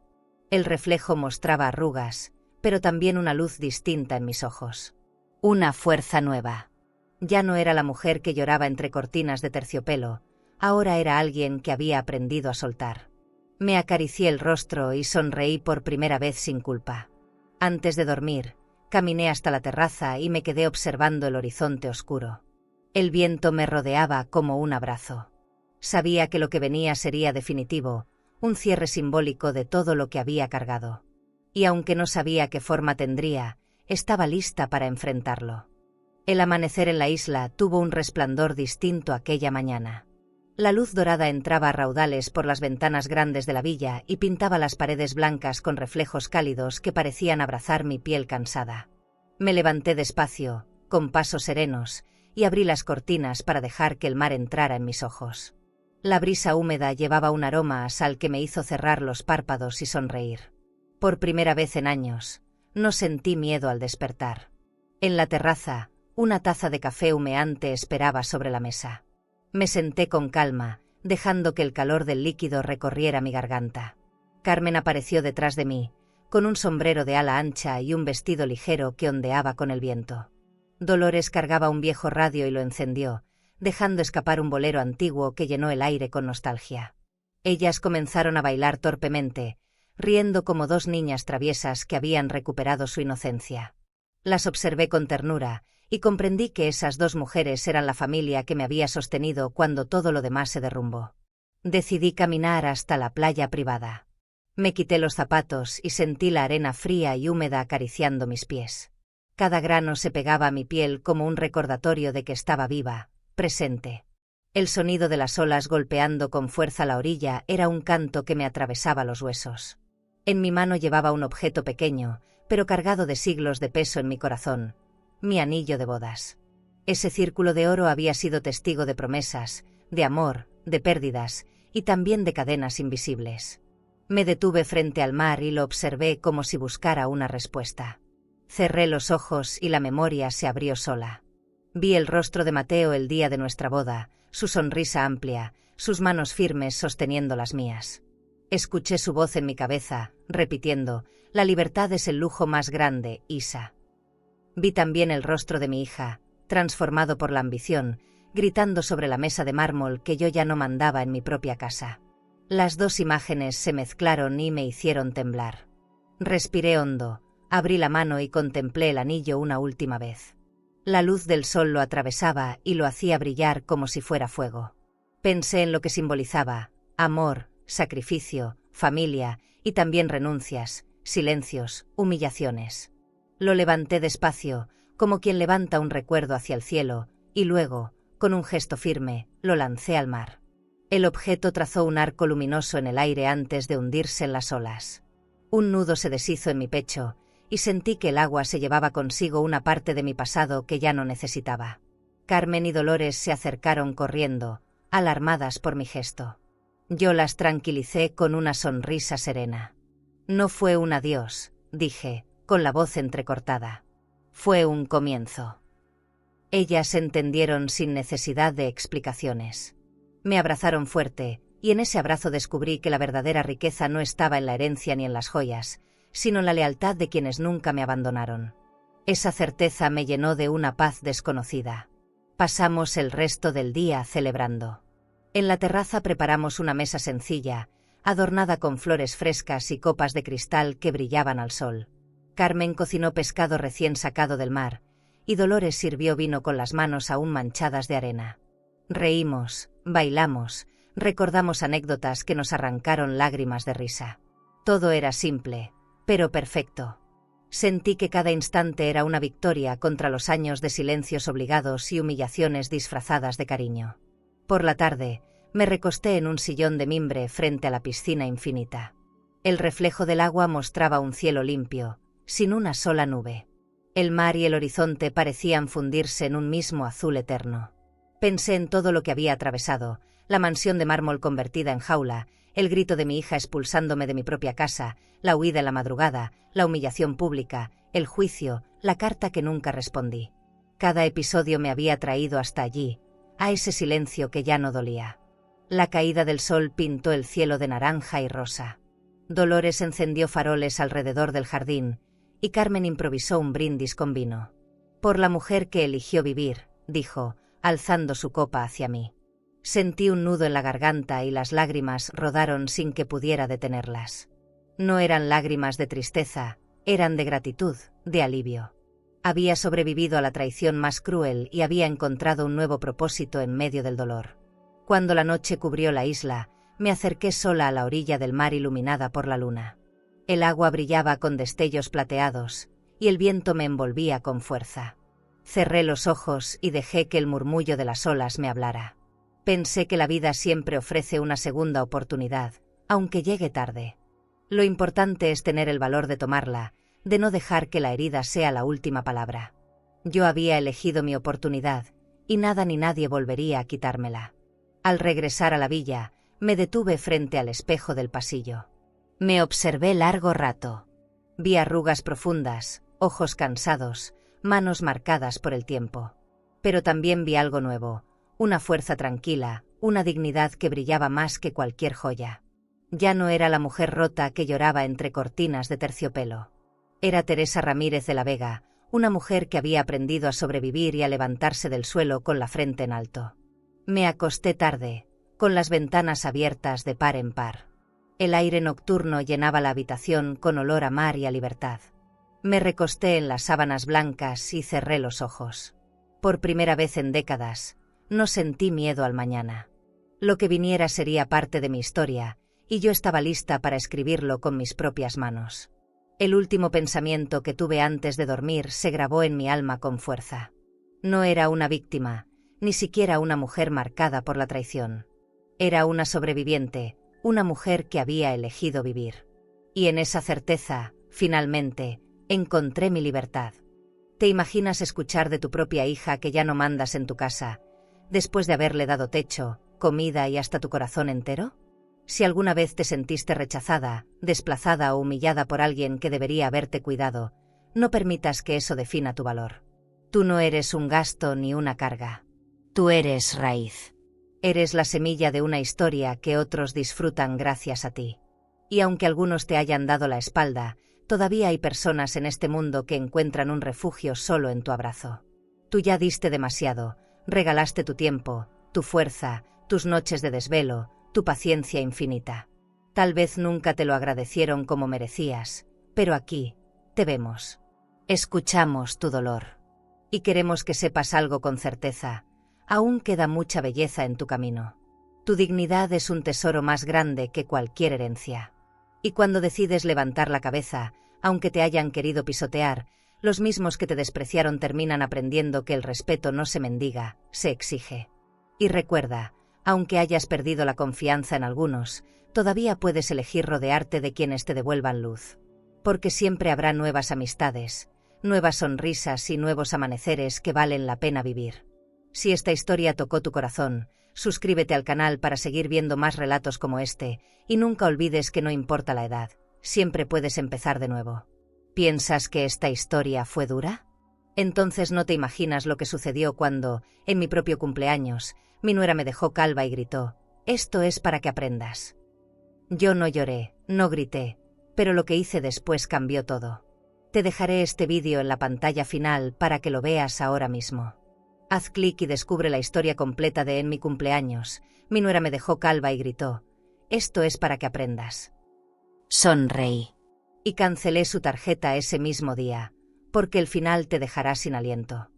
El reflejo mostraba arrugas, pero también una luz distinta en mis ojos. Una fuerza nueva. Ya no era la mujer que lloraba entre cortinas de terciopelo, ahora era alguien que había aprendido a soltar. Me acaricié el rostro y sonreí por primera vez sin culpa. Antes de dormir, caminé hasta la terraza y me quedé observando el horizonte oscuro. El viento me rodeaba como un abrazo. Sabía que lo que venía sería definitivo, un cierre simbólico de todo lo que había cargado. Y aunque no sabía qué forma tendría, estaba lista para enfrentarlo. El amanecer en la isla tuvo un resplandor distinto aquella mañana. La luz dorada entraba a raudales por las ventanas grandes de la villa y pintaba las paredes blancas con reflejos cálidos que parecían abrazar mi piel cansada. Me levanté despacio, con pasos serenos, y abrí las cortinas para dejar que el mar entrara en mis ojos. La brisa húmeda llevaba un aroma a sal que me hizo cerrar los párpados y sonreír. Por primera vez en años, no sentí miedo al despertar. En la terraza, una taza de café humeante esperaba sobre la mesa. Me senté con calma, dejando que el calor del líquido recorriera mi garganta. Carmen apareció detrás de mí, con un sombrero de ala ancha y un vestido ligero que ondeaba con el viento. Dolores cargaba un viejo radio y lo encendió, dejando escapar un bolero antiguo que llenó el aire con nostalgia. Ellas comenzaron a bailar torpemente, riendo como dos niñas traviesas que habían recuperado su inocencia. Las observé con ternura, y comprendí que esas dos mujeres eran la familia que me había sostenido cuando todo lo demás se derrumbó. Decidí caminar hasta la playa privada. Me quité los zapatos y sentí la arena fría y húmeda acariciando mis pies. Cada grano se pegaba a mi piel como un recordatorio de que estaba viva, presente. El sonido de las olas golpeando con fuerza la orilla era un canto que me atravesaba los huesos. En mi mano llevaba un objeto pequeño, pero cargado de siglos de peso en mi corazón. Mi anillo de bodas. Ese círculo de oro había sido testigo de promesas, de amor, de pérdidas, y también de cadenas invisibles. Me detuve frente al mar y lo observé como si buscara una respuesta. Cerré los ojos y la memoria se abrió sola. Vi el rostro de Mateo el día de nuestra boda, su sonrisa amplia, sus manos firmes sosteniendo las mías. Escuché su voz en mi cabeza, repitiendo: «La libertad es el lujo más grande, Isa». Vi también el rostro de mi hija, transformado por la ambición, gritando sobre la mesa de mármol que yo ya no mandaba en mi propia casa. Las dos imágenes se mezclaron y me hicieron temblar. Respiré hondo, abrí la mano y contemplé el anillo una última vez. La luz del sol lo atravesaba y lo hacía brillar como si fuera fuego. Pensé en lo que simbolizaba: amor, sacrificio, familia y también renuncias, silencios, humillaciones. Lo levanté despacio, como quien levanta un recuerdo hacia el cielo, y luego, con un gesto firme, lo lancé al mar. El objeto trazó un arco luminoso en el aire antes de hundirse en las olas. Un nudo se deshizo en mi pecho, y sentí que el agua se llevaba consigo una parte de mi pasado que ya no necesitaba. Carmen y Dolores se acercaron corriendo, alarmadas por mi gesto. Yo las tranquilicé con una sonrisa serena. «No fue un adiós», dije, con la voz entrecortada. «Fue un comienzo». Ellas entendieron sin necesidad de explicaciones. Me abrazaron fuerte, y en ese abrazo descubrí que la verdadera riqueza no estaba en la herencia ni en las joyas, sino en la lealtad de quienes nunca me abandonaron. Esa certeza me llenó de una paz desconocida. Pasamos el resto del día celebrando. En la terraza preparamos una mesa sencilla, adornada con flores frescas y copas de cristal que brillaban al sol. Carmen cocinó pescado recién sacado del mar, y Dolores sirvió vino con las manos aún manchadas de arena. Reímos, bailamos, recordamos anécdotas que nos arrancaron lágrimas de risa. Todo era simple, pero perfecto. Sentí que cada instante era una victoria contra los años de silencios obligados y humillaciones disfrazadas de cariño. Por la tarde, me recosté en un sillón de mimbre frente a la piscina infinita. El reflejo del agua mostraba un cielo limpio, sin una sola nube. El mar y el horizonte parecían fundirse en un mismo azul eterno. Pensé en todo lo que había atravesado: la mansión de mármol convertida en jaula, el grito de mi hija expulsándome de mi propia casa, la huida en la madrugada, la humillación pública, el juicio, la carta que nunca respondí. Cada episodio me había traído hasta allí, a ese silencio que ya no dolía. La caída del sol pintó el cielo de naranja y rosa. Dolores encendió faroles alrededor del jardín, y Carmen improvisó un brindis con vino. «Por la mujer que eligió vivir», dijo, alzando su copa hacia mí. Sentí un nudo en la garganta y las lágrimas rodaron sin que pudiera detenerlas. No eran lágrimas de tristeza, eran de gratitud, de alivio. Había sobrevivido a la traición más cruel y había encontrado un nuevo propósito en medio del dolor. Cuando la noche cubrió la isla, me acerqué sola a la orilla del mar iluminada por la luna. El agua brillaba con destellos plateados, y el viento me envolvía con fuerza. Cerré los ojos y dejé que el murmullo de las olas me hablara. Pensé que la vida siempre ofrece una segunda oportunidad, aunque llegue tarde. Lo importante es tener el valor de tomarla, de no dejar que la herida sea la última palabra. Yo había elegido mi oportunidad, y nada ni nadie volvería a quitármela. Al regresar a la villa, me detuve frente al espejo del pasillo. Me observé largo rato. Vi arrugas profundas, ojos cansados, manos marcadas por el tiempo. Pero también vi algo nuevo, una fuerza tranquila, una dignidad que brillaba más que cualquier joya. Ya no era la mujer rota que lloraba entre cortinas de terciopelo. Era Teresa Ramírez de la Vega, una mujer que había aprendido a sobrevivir y a levantarse del suelo con la frente en alto. Me acosté tarde, con las ventanas abiertas de par en par. El aire nocturno llenaba la habitación con olor a mar y a libertad. Me recosté en las sábanas blancas y cerré los ojos. Por primera vez en décadas, no sentí miedo al mañana. Lo que viniera sería parte de mi historia, y yo estaba lista para escribirlo con mis propias manos. El último pensamiento que tuve antes de dormir se grabó en mi alma con fuerza. No era una víctima, ni siquiera una mujer marcada por la traición. Era una sobreviviente, una mujer que había elegido vivir. Y en esa certeza, finalmente, encontré mi libertad. ¿Te imaginas escuchar de tu propia hija que ya no mandas en tu casa, después de haberle dado techo, comida y hasta tu corazón entero? Si alguna vez te sentiste rechazada, desplazada o humillada por alguien que debería haberte cuidado, no permitas que eso defina tu valor. Tú no eres un gasto ni una carga. Tú eres raíz. Eres la semilla de una historia que otros disfrutan gracias a ti. Y aunque algunos te hayan dado la espalda, todavía hay personas en este mundo que encuentran un refugio solo en tu abrazo. Tú ya diste demasiado, regalaste tu tiempo, tu fuerza, tus noches de desvelo, tu paciencia infinita. Tal vez nunca te lo agradecieron como merecías, pero aquí, te vemos. Escuchamos tu dolor. Y queremos que sepas algo con certeza. Aún queda mucha belleza en tu camino. Tu dignidad es un tesoro más grande que cualquier herencia. Y cuando decides levantar la cabeza, aunque te hayan querido pisotear, los mismos que te despreciaron terminan aprendiendo que el respeto no se mendiga, se exige. Y recuerda, aunque hayas perdido la confianza en algunos, todavía puedes elegir rodearte de quienes te devuelvan luz. Porque siempre habrá nuevas amistades, nuevas sonrisas y nuevos amaneceres que valen la pena vivir. Si esta historia tocó tu corazón, suscríbete al canal para seguir viendo más relatos como este, y nunca olvides que no importa la edad, siempre puedes empezar de nuevo. ¿Piensas que esta historia fue dura? Entonces no te imaginas lo que sucedió cuando, en mi propio cumpleaños, mi nuera me dejó calva y gritó: «Esto es para que aprendas». Yo no lloré, no grité, pero lo que hice después cambió todo. Te dejaré este vídeo en la pantalla final para que lo veas ahora mismo. Haz clic y descubre la historia completa de En mi cumpleaños, mi nuera me dejó calva y gritó: «Esto es para que aprendas». Sonreí. Y cancelé su tarjeta ese mismo día, porque el final te dejará sin aliento.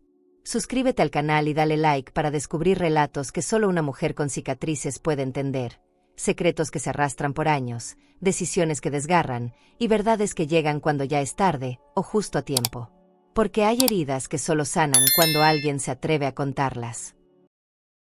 Suscríbete al canal y dale like para descubrir relatos que solo una mujer con cicatrices puede entender, secretos que se arrastran por años, decisiones que desgarran y verdades que llegan cuando ya es tarde o justo a tiempo. Porque hay heridas que solo sanan cuando alguien se atreve a contarlas.